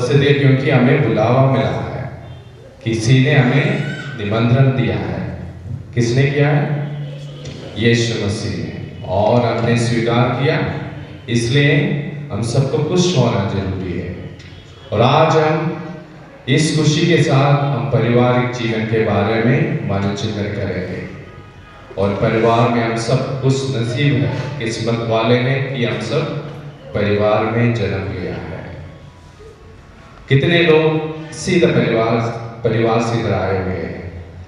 इसलिए क्योंकि हमें बुलावा मिला है, किसी ने हमें निमंत्रण दिया है। किसने किया है? यीशु मसीह ने, और हमने स्वीकार किया, इसलिए हम सबको खुश होना जरूरी है। और आज हम इस खुशी के साथ हम पारिवारिक जीवन के बारे में मनोचिंतन करेंगे। और परिवार में हम सब खुश नसीब है, किस्मत वाले हैं कि हम सब परिवार में जन्म लिया है। कितने लोग सीधा परिवार से इधर आए हुए हैं?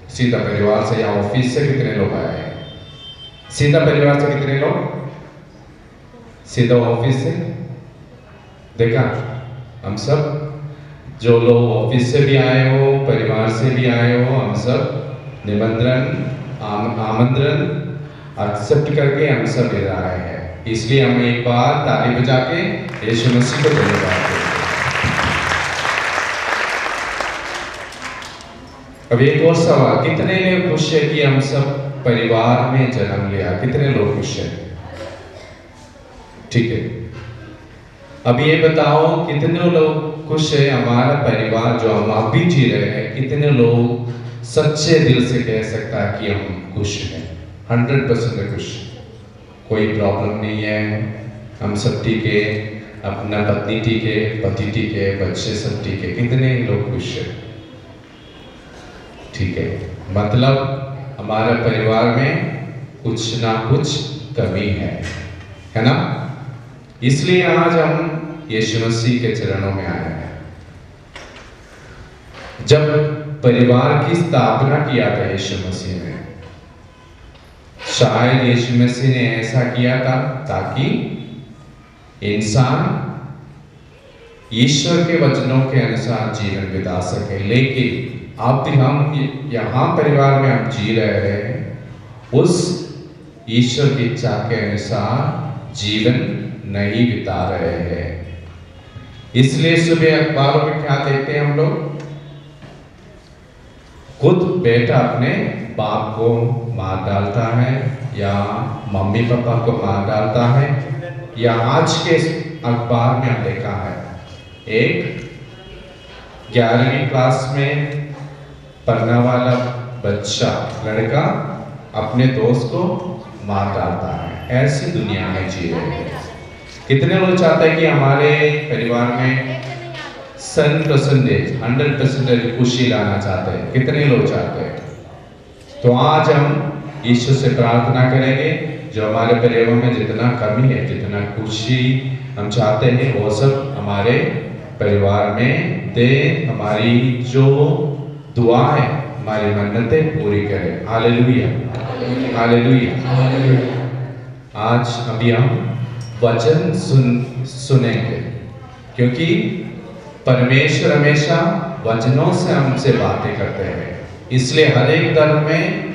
सीधा परिवार से या ऑफिस से कितने लोग आए हैं? सीधा परिवार से कितने लोग? सीधा ऑफिस से? देखा, हम सब जो लोग ऑफिस से भी आए हो, परिवार से भी आए हो, हम सब आमंत्रण एक्सेप्ट करके हम सब इधर आए हैं। इसलिए हम एक बार ताली बजा के यीशु मसीह को धन्यवाद दें। अब एक और सवाल, कितने लोग खुश है कि हम सब परिवार में जन्म लिया? कितने लोग खुश है? ठीक है, अब ये बताओ कितने लोग खुश है हमारा परिवार जो हम आप भी जी रहे हैं? कितने लोग सच्चे दिल से कह सकता है कि हम खुश हैं? 100% खुश, कोई प्रॉब्लम नहीं है, हम सब ठीक है, अपना पत्नी ठीक है, पति ठीक है, बच्चे सब ठीक है। कितने लोग खुश है? ठीक है, मतलब हमारे परिवार में कुछ ना कुछ कमी है ना? इसलिए आज हम यीशु मसीह के चरणों में आए हैं। जब परिवार की स्थापना किया था यीशु मसीह ने, शायद यीशु मसीह ने ऐसा किया था ताकि इंसान ईश्वर के वचनों के अनुसार जीवन बिता सके। लेकिन अब हम यहाँ परिवार में हम जी रहे हैं, उस ईश्वर की इच्छा के अनुसार जीवन नहीं बिता रहे हैं। इसलिए सुबह अखबारों में क्या देखते हैं हम लोग? खुद बेटा अपने बाप को मार डालता है, या मम्मी पापा को मार डालता है, या आज के अखबार में हम देखा है एक 11वीं क्लास में पढ़ने वाला बच्चा लड़का अपने दोस्त को मार डालता है। ऐसी दुनिया में जी रहे हैं। कितने लोग चाहते हैं कि हमारे परिवार में 100% खुशी लाना चाहते हैं? कितने लोग चाहते हैं? तो आज हम ईश्वर से प्रार्थना करेंगे, जो हमारे परिवार में जितना कमी है, जितना खुशी हम चाहते हैं, वो सब हमारे परिवार में दे। हमारी जो दुआ है, हमारी मन्नतें पूरी करें। Hallelujah, hallelujah. आज अभी हम वचन सुनेंगे, क्योंकि परमेश्वर हमेशा वचनों से हमसे बातें करते हैं। इसलिए हर एक धर्म में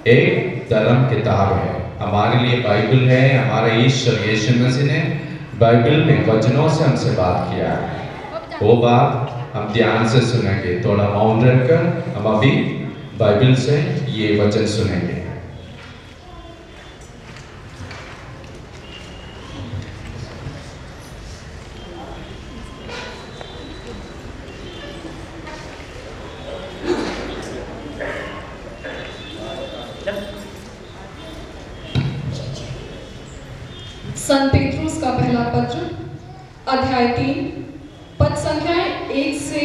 एक धर्म किताब है। हमारे लिए बाइबल है। हमारा ईश्वर यीशु मसीह ने बाइबल में वचनों से हमसे बात किया है। वो बात हम ध्यान से सुनेंगे। थोड़ा मौन रहकर हम अभी बाइबल से ये वचन सुनेंगे। संत पेट्रुस का पहला पत्र, अध्याय 3, पद संख्याएं 1 से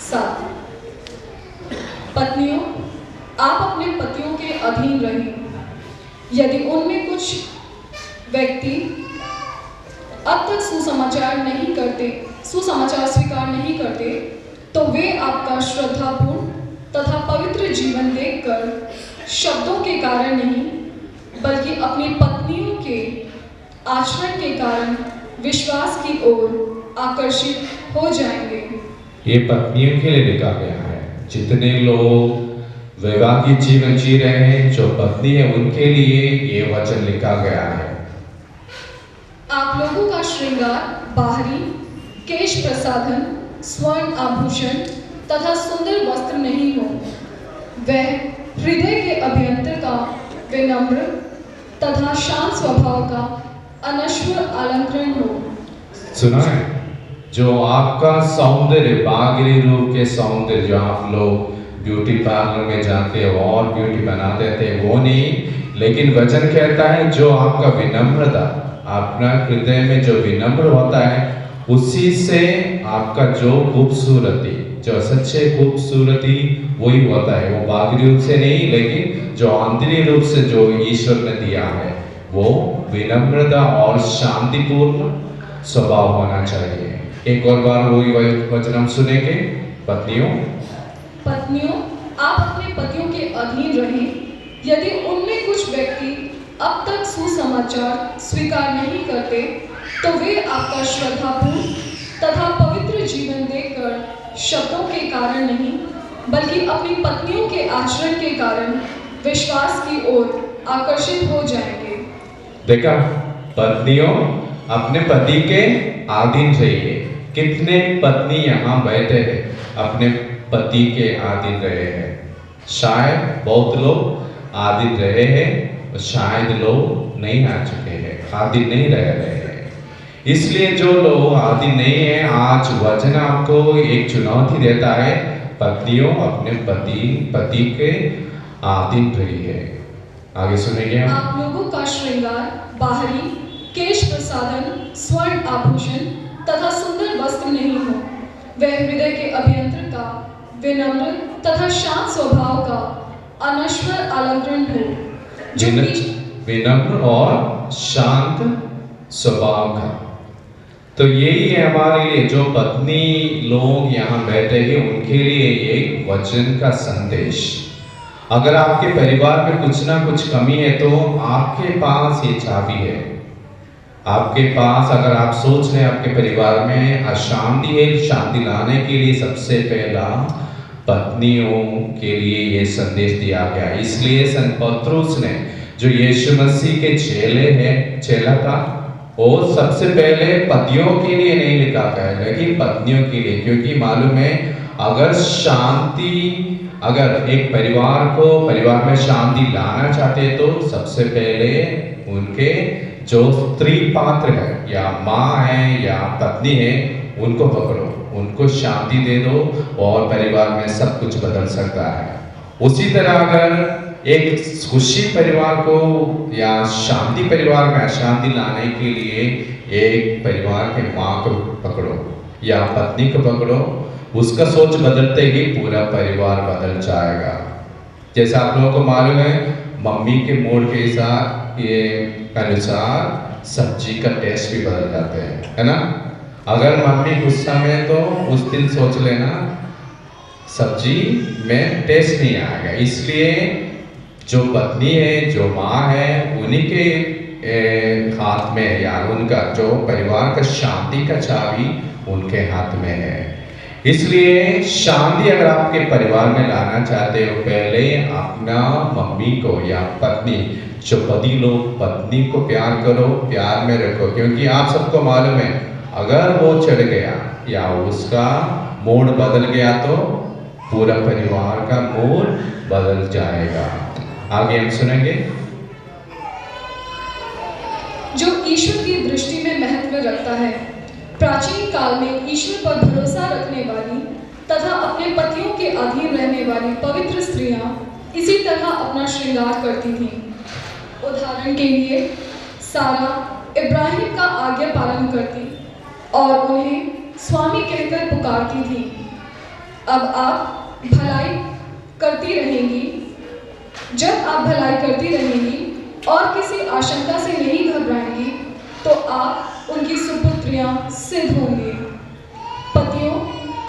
7। पत्नियों, आप अपने पतियों के अधीन रहें। यदि उनमें कुछ व्यक्ति अब तक सुसमाचार स्वीकार नहीं करते, तो वे आपका श्रद्धापूर्ण तथा पवित्र जीवन देखकर शब्दों के कारण नहीं, बल्कि अपनी पत्नियों के आचरण के कारण विश्वास की ओर आकर्षित हो जाएंगे। ये पत्नियों के लिए लिखा गया है। जितने लोग वैवाहिक जीवन जी रहे हैं, जो पत्नी है, उनके लिए ये वचन लिखा गया है। आप लोगों का श्रृंगार बाहरी केश प्रसाधन, स्वर्ण आभूषण तथा सुंदर वस्त्र नहीं हो, वह हृदय के अभियंतर का विनम्र तथा शांत स्वभाव का अनश्वर अलंकरण हो। सुना है? जो आपका सौंदर्य, बाहरी रूप के सौंदर्य, जो आप लोग ब्यूटी पार्लर में जाते हो और ब्यूटी बना देते हैं, वो नहीं, लेकिन वचन कहता है जो आपका विनम्रता, अपना हृदय में जो विनम्र होता है, उसी से आपका जो खूबसूरती, जो सच्चे खूबसूरती वही होता है। वो बाहरी रूप से नहीं, लेकिन जो आंतरिक रूप से जो ईश्वर ने दिया है, वो विनम्रता और शांतिपूर्ण स्वभाव होना चाहिए। एक और बार वही वचन हम सुनेंगे। पत्नियों, आप अपने पतियों के अधीन रहें। यदि उनमें कुछ व्यक्ति अब तक सुसमाचार स्वीकार नहीं करते, तो वे आपका श्रद्धापूर्ण तथा पवित्र जीवन देखकर शब्दों के कारण नहीं, बल्कि अपनी पत्नियों के आचरण के कारण विश्वास की ओर आकर्षित हो जाएंगे। देखा, पत्नियों अपने पति के अधीन रहिए। कितने पत्नी यहाँ बैठे हैं अपने पति के अधीन रहे हैं? शायद बहुत लोग अधीन रहे हैं, शायद लोग नहीं आ चुके हैं, अधीन नहीं रह रहे हैं। इसलिए जो लोग अधीन नहीं है, आज वचन आपको एक चुनौती देता है, पत्नियों अपने पति के अधीन रहिए। आगे सुनेंगे हम। आप लोगों का श्रृंगार बाहरी केश प्रसाधन, स्वर्ण आभूषण तथा सुंदर वस्त्र नहीं हो, वह हृदय के अभियंत्र का विनम्र तथा शांत स्वभाव का अनश्वर अलंकरण हो, जो विनम्र और शांत स्वभाव का। तो यही है हमारे लिए, जो पत्नी लोग यहाँ बैठे हैं उनके लिए एक वचन का संदेश। अगर आपके परिवार में कुछ ना कुछ कमी है, तो आपके पास ये चाबी है। आपके पास, अगर आप सोच रहे हैं आपके परिवार में अशांति है, शांति लाने के लिए सबसे पहला पत्नियों के लिए ये संदेश दिया गया। इसलिए संत पत्रुस ने, जो यीशु मसीह के चेला था, वो सबसे पहले पतियों के लिए नहीं लिखा गया, लेकिन पत्नियों के लिए, क्योंकि मालूम है अगर एक परिवार में शांति लाना चाहते, तो सबसे पहले उनके जो स्त्री पात्र है, या माँ है या पत्नी है, उनको पकड़ो, उनको शांति दे दो और परिवार में सब कुछ बदल सकता है। उसी तरह अगर एक खुशी परिवार को या शांति परिवार में अशांति लाने के लिए एक परिवार के माँ को पकड़ो या पत्नी को पकड़ो, उसका सोच बदलते ही पूरा परिवार बदल जाएगा। जैसे आप लोगों को मालूम है, मम्मी के मूड के साथ ये अनुसार सब्जी का टेस्ट भी बदल जाते हैं, है ना। अगर मम्मी गुस्सा में, तो उस दिन सोच लेना सब्जी में टेस्ट नहीं आएगा। इसलिए जो पत्नी है, जो माँ है, उन्हीं के हाथ में, या उनका जो परिवार का शांति का चाबी उनके हाथ में है। इसलिए शांति अगर आपके परिवार में लाना चाहते हो, पहले अपना मम्मी को या पत्नी, जो पति लोग पत्नी को प्यार करो, प्यार में रखो, क्योंकि आप सबको मालूम है अगर वो चढ़ गया या उसका मूड बदल गया, तो पूरा परिवार का मूड बदल जाएगा। आगे हम सुनेंगे। जो ईश्वर की दृष्टि में महत्व रखता है। प्राचीन काल में ईश्वर पर भरोसा रखने वाली तथा अपने पतियों के अधीन रहने वाली पवित्र स्त्रियां इसी तरह अपना श्रृंगार करती थीं। उदाहरण के लिए सारा इब्राहिम का आज्ञा पालन करती और उन्हें स्वामी कहकर पुकारती थी। अब आप भलाई करती रहेंगी। जब आप भलाई करती रहेंगी और किसी आशंका से नहीं घबराएंगी, तो आप उनकी सुपुत्रियां सिद्ध होंगी। पतियों,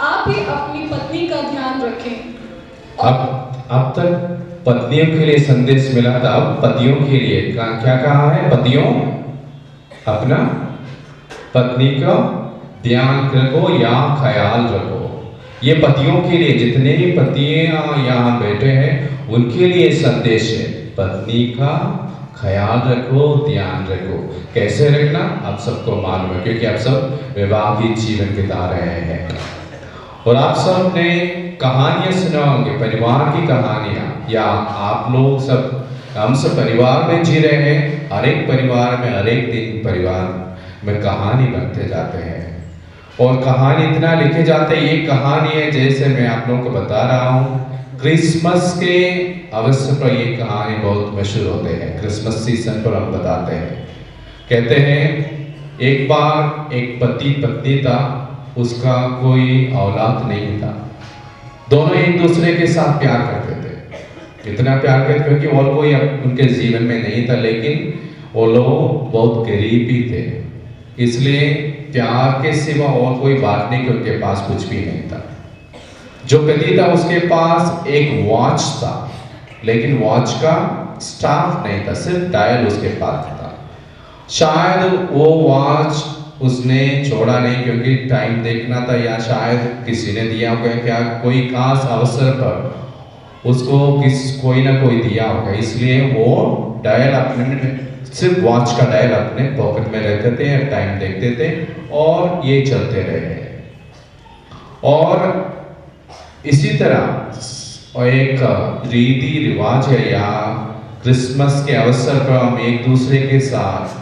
आप भी अपनी पत्नी का ध्यान रखें। अब तक पत्नियों के लिए संदेश मिला था, अब पतियों के लिए क्या कहा है? पतियों अपना पत्नी का ध्यान रखो या ख्याल रखो। ये पतियों के लिए, जितने भी पतियां यहाँ बैठे हैं उनके लिए संदेश है। पत्नी का ख्याल रखो, ध्यान रखो। कैसे रखना आप सबको मालूम है, क्योंकि आप सब वैवाहिक जीवन बिता रहे हैं और आप सब ने कहानियां सुना होंगे, परिवार की कहानियां, या आप लोग सब, हम सब परिवार में जी रहे हैं। हर एक परिवार में हर एक दिन परिवार में कहानी बनते जाते हैं। और कहानी इतना लिखे जाते हैं, ये कहानी है जैसे मैं आप लोगों को बता रहा हूँ, क्रिसमस के अवसर पर ये कहानी बहुत मशहूर होते हैं। क्रिसमस सीजन पर हम बताते हैं। कहते हैं एक बार एक पति पत्नी था, उसका कोई औलाद नहीं था। दोनों एक दूसरे के साथ प्यार करते थे, इतना प्यार करते क्योंकि और कोई उनके जीवन में नहीं था, लेकिन वो लोग बहुत गरीब भी थे, इसलिए प्यार के सिवा और कोई बात नहीं कि उनके पास कुछ भी नहीं था। जो पति था उसके पास एक वॉच था, लेकिन वॉच का स्टाफ नहीं था, सिर्फ डायल उसके पास था। शायद वो वॉच उसने छोड़ा नहीं क्योंकि टाइम देखना था, या शायद किसी ने दिया होगा, क्या कोई खास अवसर पर उसको कोई ना कोई दिया होगा, इसलिए वो डायल अपने सिर्फ वॉच का डायल अपने पॉकेट में रखते थे, टाइम देखते थे और ये चलते रहे। और इसी तरह और एक रीति रिवाज है, या क्रिसमस के अवसर पर हम एक दूसरे के साथ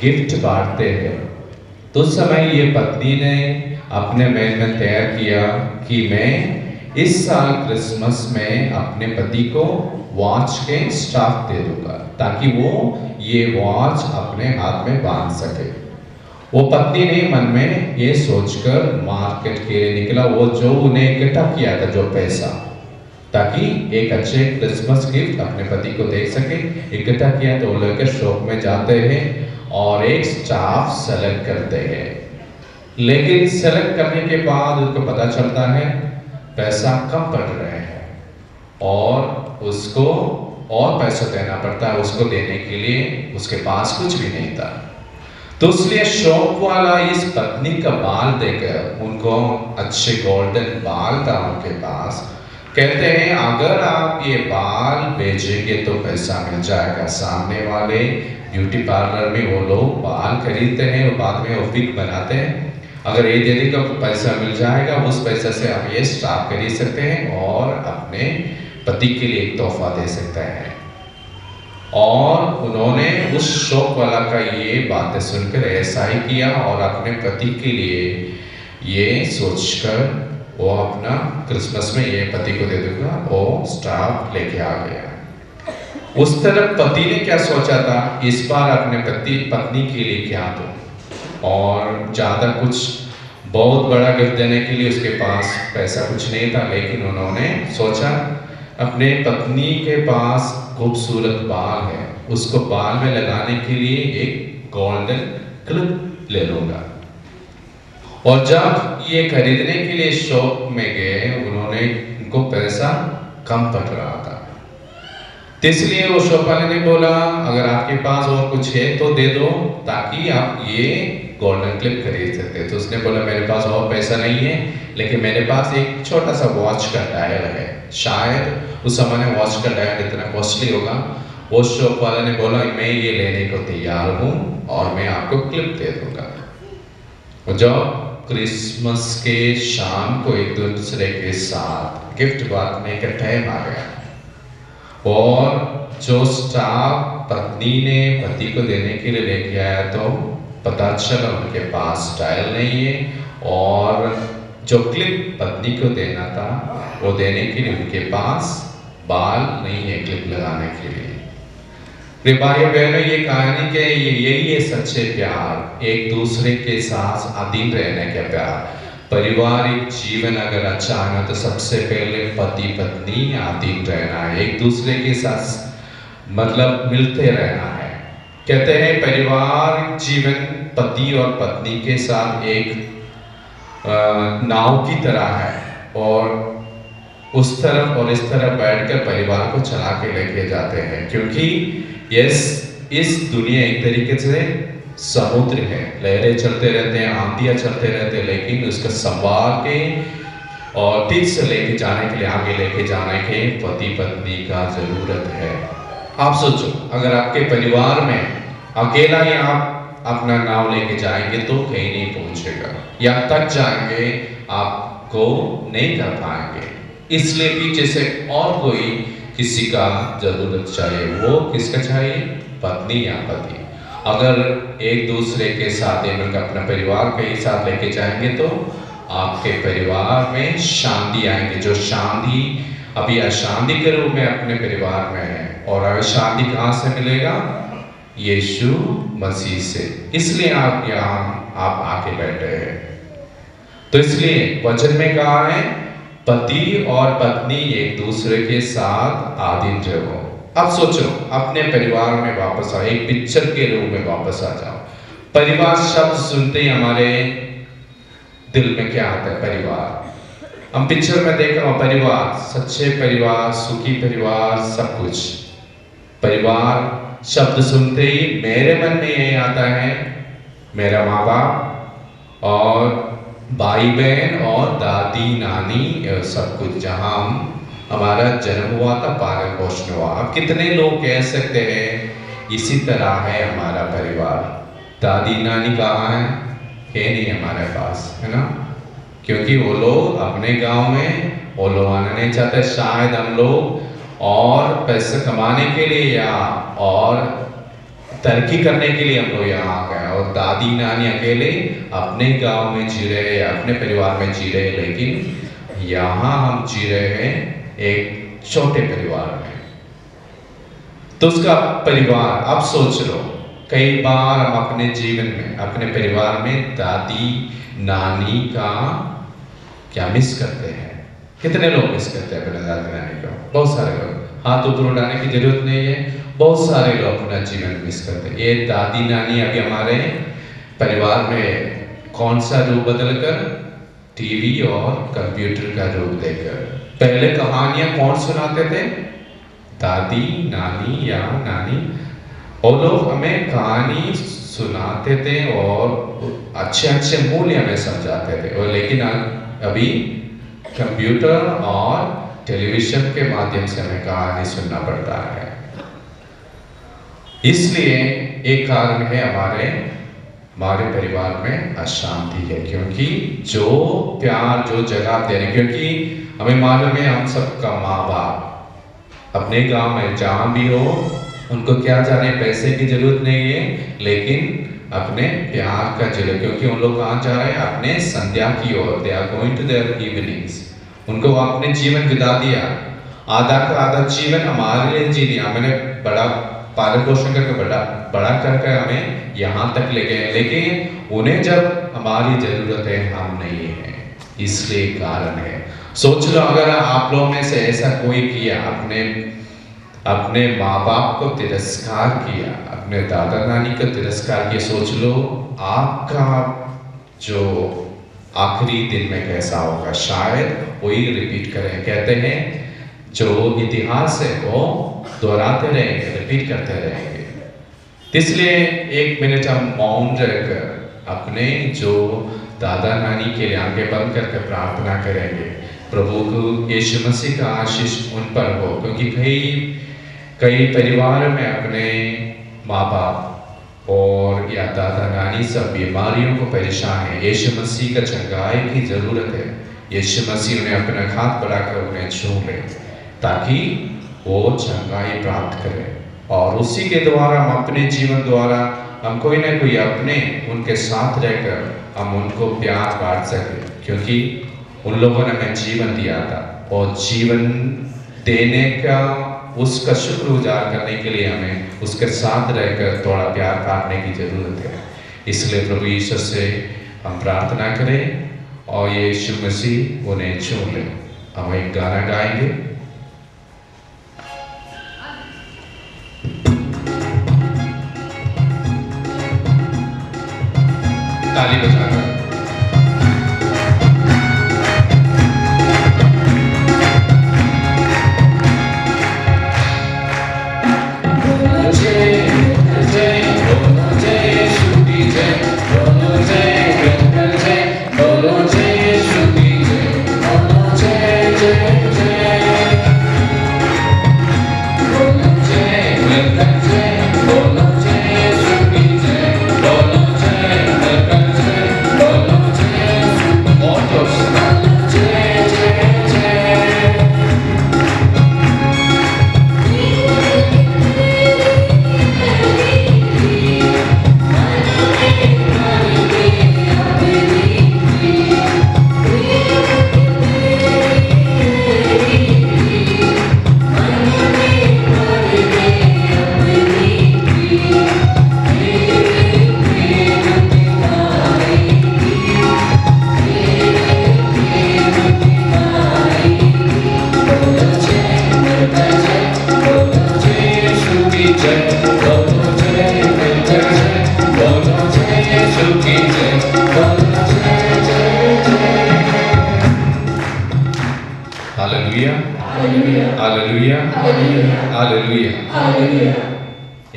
गिफ्ट बांटते हैं। तो उस समय ये पत्नी ने अपने मन में तय किया कि मैं इस साल क्रिसमस में अपने पति को वॉच के स्टाफ दे दूंगा, ताकि वो ये वॉच अपने हाथ में बांध सके। वो पत्नी ने मन में ये सोचकर मार्केट के लिए निकला, वो जो उन्हें इकट्ठा किया था जो पैसा, ताकि एक अच्छे क्रिसमस गिफ्ट अपने पति को दे सके, इकट्ठा किया। तो वो लेकर शॉप में जाते हैं और एक स्टाफ सेलेक्ट करते हैं, लेकिन सेलेक्ट करने के बाद उनको पता चलता है पैसा कम पड़ रहे हैं और उसको और पैसा देना पड़ता है। उसको देने के लिए उसके पास कुछ भी नहीं था। तो इसलिए शॉप वाला इस पत्नी का बाल देकर, उनको अच्छे गोल्डन बाल था उनके पास, कहते हैं अगर आप ये बाल बेचेंगे तो पैसा मिल जाएगा। सामने वाले ब्यूटी पार्लर में वो लोग बाल खरीदते हैं और बाद में वो विग बनाते हैं, अगर ये देने का पैसा मिल जाएगा, उस पैसे से आप ये स्टाफ खरीद सकते हैं और अपने पति के लिए एक तोहफा दे सकते हैं। और उन्होंने उस शॉप वाला का ये बातें सुनकर ऐसा ही किया और अपने पति के लिए ये सोचकर वो अपना क्रिसमस में ये पति को दे दूंगा, वो स्टाफ लेके आ गया। उस तरफ पति ने क्या सोचा था, इस बार अपने पत्नी के लिए क्या दूं, और ज़्यादा कुछ बहुत बड़ा गिफ्ट देने के लिए उसके पास पैसा कुछ नहीं था, लेकिन उन्होंने सोचा अपने पत्नी के पास खूबसूरत बाल है, उसको बाल में लगाने के लिए एक गोल्डन क्लिप ले लूंगा। और जब ये खरीदने के लिए शॉप में गए, उन्होंने उनको पैसा कम पड़ रहा था, तो इसलिए वो शॉप वाले ने बोला अगर आपके पास और कुछ है तो दे दो, ताकि आप ये गोल्डन क्लिप खरीद सकते। तो उसने बोला मेरे पास और पैसा नहीं है, लेकिन मेरे पास एक छोटा सा वॉच का डायल है, शायद उस समय में वॉच का डायल इतना कॉस्टली होगा। वो शॉप वाले ने बोला मैं ये लेने को तैयार हूँ और मैं आपको क्लिप दे दूंगा। जब क्रिसमस के शाम को एक दूसरे के साथ गिफ्ट बांटने का टाइम आ गया, और जो स्टाफ पत्नी ने पति को देने के लिए लेके आया, तो पता चला उनके पास डायल नहीं है, और जो क्लिप पत्नी को देना था वो देने के लिए उनके पास बाल नहीं है क्लिप लगाने के लिए। भाई बहनों, ये कहानी के यही है सच्चे प्यार, एक दूसरे के साथ अधीन रहने का प्यार। पारिवारिक जीवन अगर अच्छा है तो सबसे पहले पति पत्नी अधीन रहना है, एक दूसरे के साथ मतलब मिलते रहना है। कहते हैं पारिवारिक जीवन पति और पत्नी के साथ एक नाव की तरह है, और उस तरफ और इस तरफ बैठकर परिवार को चला के लेके जाते हैं, क्योंकि इस दुनिया एक तरीके से समुद्र है, लहरें चलते रहते हैं, आंधियां चलते रहते हैं, लेकिन उसका संभाल के और ठीक से लेके जाने के लिए, आगे लेके जाने के पति पत्नी का जरूरत है। आप सोचो अगर आपके परिवार में अकेला ही आप अपना नाव लेके जाएंगे तो कहीं नहीं पहुंचेगा, या तक जाएंगे आपको नहीं कर पाएंगे। इसलिए पीछे से और कोई किसी का जरूरत चाहिए, वो किसका चाहिए, पत्नी या पति। अगर एक दूसरे के साथ मिलकर अपने परिवार के साथ लेके जाएंगे तो आपके परिवार में शांति आएंगे। जो शांति अभी अशांति के रूप में अपने परिवार में है, और अशांति कहाँ से मिलेगा? यीशु मसीह से। इसलिए आप यहाँ आप आके बैठे हैं। तो इसलिए वचन में कहा है पति और पत्नी एक दूसरे के साथ आधीन रहो। अब सोचो अपने परिवार में वापस आओ, एक पिक्चर के रूप में वापस आ जाओ। परिवार शब्द सुनते ही हमारे दिल में क्या आता है? परिवार। हम पिक्चर में देख रहे हो परिवार, सच्चे परिवार, सुखी परिवार, सब कुछ। परिवार शब्द सुनते ही मेरे मन में यही आता है मेरा माँ बाप और भाई बहन और दादी नानी, सब कुछ, जहाँ हमारा जन्म हुआ था, पालन पोषण हुआ। अब कितने लोग कह सकते हैं इसी तरह है हमारा परिवार। दादी नानी कहाँ है नहीं हमारे पास, है ना? क्योंकि वो लोग अपने गांव में, वो लोग आना नहीं चाहते। शायद हम लोग और पैसे कमाने के लिए या और तरक्की करने के लिए हम लोग यहाँ आ गए, और दादी नानी अकेले अपने गांव में जी रहे या अपने परिवार में जी रहे। लेकिन यहाँ हम जी रहे हैं एक छोटे परिवार में। तो उसका परिवार, अब सोच लो, कई बार हम अपने जीवन में, अपने परिवार में दादी नानी का क्या मिस करते हैं? कितने लोग मिस करते हैं अपने दादी नानी को? बहुत सारे लोग। हाथ ऊपर उठाने की जरूरत नहीं है, बहुत सारे लोग अपना जीवन मिस करते हैं। ये दादी नानी अभी हमारे परिवार में कौन सा रूप बदल कर? टीवी और कंप्यूटर का रूप देकर। पहले कहानियां कौन सुनाते थे? दादी नानी या नानी। वो लोग हमें कहानी सुनाते थे और अच्छे अच्छे मूल्य हमें समझाते थे। और लेकिन अभी कंप्यूटर और टेलीविजन के माध्यम से हमें कहानी सुनना पड़ता है। इसलिए एक कारण है हमारे परिवार में अशांति है, क्योंकि जो प्यार, जो जगह दे रहे, क्योंकि हमें मालूम है हम सबका माँ बाप अपने गांव में जहाँ भी हो, उनको क्या जाने पैसे की जरूरत नहीं है, लेकिन अपने प्यार का जरूरत। क्योंकि उन लोग कहाँ जा रहे हैं? अपने संध्या की ओर। They are going to their evenings. उनको अपने जीवन बिता दिया, आधा का आधा जीवन हमारे लिए जी लिया। मैंने बड़ा पालन पोषण करके बड़ा करके हमें यहाँ तक ले गए, लेकिन उन्हें जब हमारी जरूरत है हम नहीं है। इसलिए कारण है। सोच लो अगर आप लोगों में से ऐसा कोई किया, अपने माँ बाप को तिरस्कार किया, अपने दादा नानी को तिरस्कार किया, सोच लो आपका जो आखिरी दिन में कैसा होगा। शायद वही रिपीट करें। कहते हैं जो इतिहास है वो दोहराते रहेंगे, रिपीट करते रहेंगे। इसलिए एक मिनट हम मौन रहकर अपने जो दादा नानी के लिए आंखें बंद करके प्रार्थना करेंगे। प्रभु को यीशु मसीह का आशीष उन पर हो, क्योंकि कई परिवार में अपने माँ बाप और या दादा नानी सब बीमारियों को परेशान है। यीशु मसीह का चंगाई की जरूरत है। यीशु मसीह उन्हें अपना हाथ बढ़ाकर उन्हें छू ले, ताकि वो चंगाई प्राप्त करें, और उसी के द्वारा हम अपने जीवन द्वारा हम कोई ना कोई अपने उनके साथ रहकर हम उनको प्यार बांट सके। क्योंकि उन लोगों ने हमें जीवन दिया था, और जीवन देने का, उसका शुक्रगुजार करने के लिए हमें उसके साथ रहकर थोड़ा प्यार बांटने की जरूरत है। इसलिए प्रभु यीशु से हम प्रार्थना करें और यीशु मसीह उन्हें चुन ले। हम एक गाना गाएंगे। ताली बजाकर hallelujah, hallelujah, hallelujah, hallelujah, hallelujah. Hallelujah.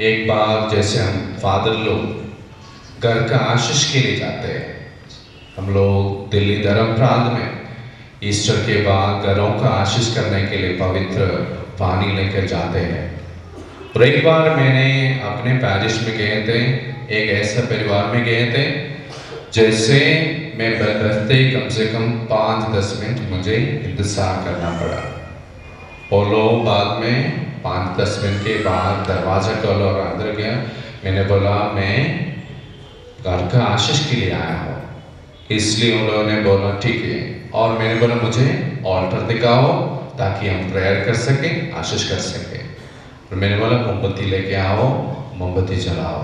एक बार जैसे हम फादर लोग घर का आशीष के लिए जाते हैं, हम लोग दिल्ली धर्म प्रांत में ईस्टर के बाद घरों का आशीष करने के लिए पवित्र पानी लेकर जाते हैं। और एक बार मैंने अपने पैरिश में गए थे, एक ऐसा परिवार में गए थे, जैसे मैं बजते कम से कम 5-10 मिनट मुझे इंतजार करना पड़ा। और लोग बाद में 5-10 मिनट के बाद दरवाजा खोला और अंदर गया। मैंने बोला मैं घर का आशीष के लिए आया हूँ, इसलिए उन लोगों ने बोला ठीक है। और मैंने बोला मुझे ऑल्टर दिखाओ ताकि हम प्रेयर कर सकें, आशीष कर सकें। और मैंने बोला मोमबत्ती लेके आओ, मोमबत्ती जलाओ।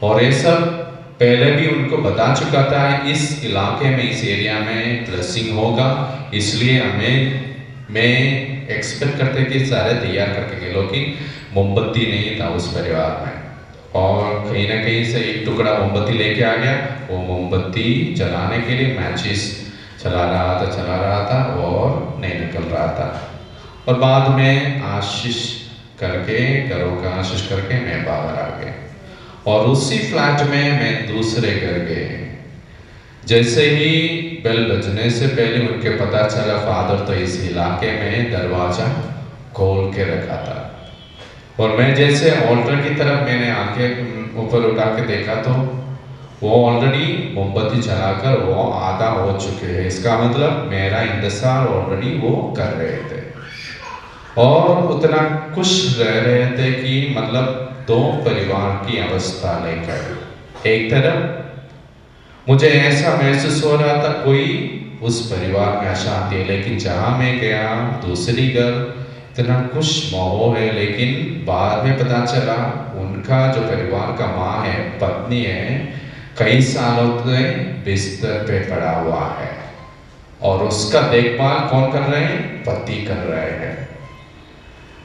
और ये सब पहले भी उनको बता चुका था, इस इलाके में, इस एरिया में ब्लेसिंग होगा, इसलिए मैं एक्सपेक्ट करते कि सारे तैयार करके गए, लेकिन मोमबत्ती नहीं था उस परिवार में। और कहीं ना कहीं से एक टुकड़ा मोमबत्ती लेके आ गया। वो मोमबत्ती जलाने के लिए मैचिस चला रहा था और नहीं निकल रहा था। और बाद में आशीष करके, घरों का आशीष करके मैं बाहर आ गया। और उसी फ्लैट में मैं दूसरे घर गए। जैसे ही बेल बजने से पहले उनके पता चला फादर तो इस इलाके में दरवाजा खोल के रखा था। और मैं जैसे ऑल्टर की तरफ मैंने आंखें ऊपर उठा के देखा तो वो ऑलरेडी मोमबत्ती जलाकर वो आधा हो चुके हैं। इसका मतलब मेरा इंतजार ऑलरेडी वो कर रहे थे और उतना खुश रह रहे थे कि मतलब दो परिवार की अवस्था लेकर। एक तरफ मुझे ऐसा महसूस हो रहा था कोई उस परिवार में अशांति है, लेकिन जहाँ मैं गया दूसरी घर इतना खुश माहौल है। लेकिन बाद में पता चला उनका जो परिवार का माँ है, पत्नी है, कई सालों से बिस्तर पे पड़ा हुआ है और उसका देखभाल कौन कर रहे हैं? पति कर रहे हैं।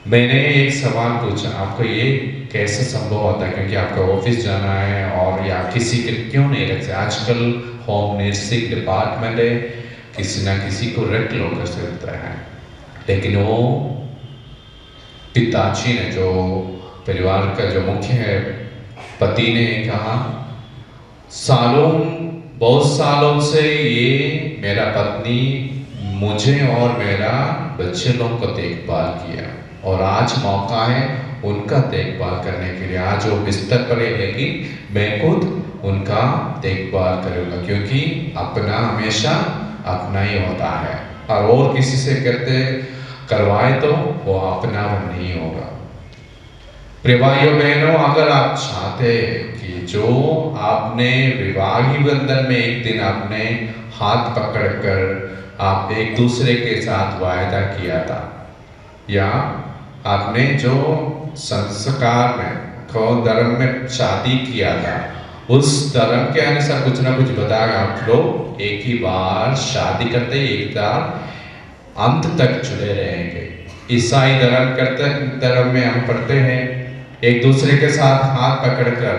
मैंने एक सवाल पूछा, आपको ये कैसे संभव होता है? क्योंकि आपका ऑफिस जाना है और या किसी के क्यों नहीं रखते? आजकल होम नर्सिंग डिपार्टमेंट है, किसी ना किसी को रख लो कर सकता है। लेकिन वो पिताजी ने, जो परिवार का जो मुख्य है, पति ने कहा बहुत सालों से ये मेरा पत्नी मुझे और मेरा बच्चे लोगों को देखभाल किया और आज मौका है उनका देखभाल करने के लिए। आज वो बिस्तर पर है लेकिन मैं खुद उनका देखभाल करूँगा, क्योंकि अपना हमेशा अपना ही होता है और किसी से करवाए तो वो अपना नहीं होगा। प्रिय भाइयों बहनों, अगर आप चाहते कि जो आपने विवाही बंधन में एक दिन आपने हाथ पकड़कर आप एक दूसरे के साथ वायदा किया था, या आपने जो संस्कार में को धर्म में शादी किया था, उस धर्म के अनुसार कुछ ना कुछ बताया आप लोग एक ही बार शादी करते ही एक बार अंत तक जुड़े रहेंगे। ईसाई धर्म में हम पढ़ते हैं एक दूसरे के साथ हाथ पकड़कर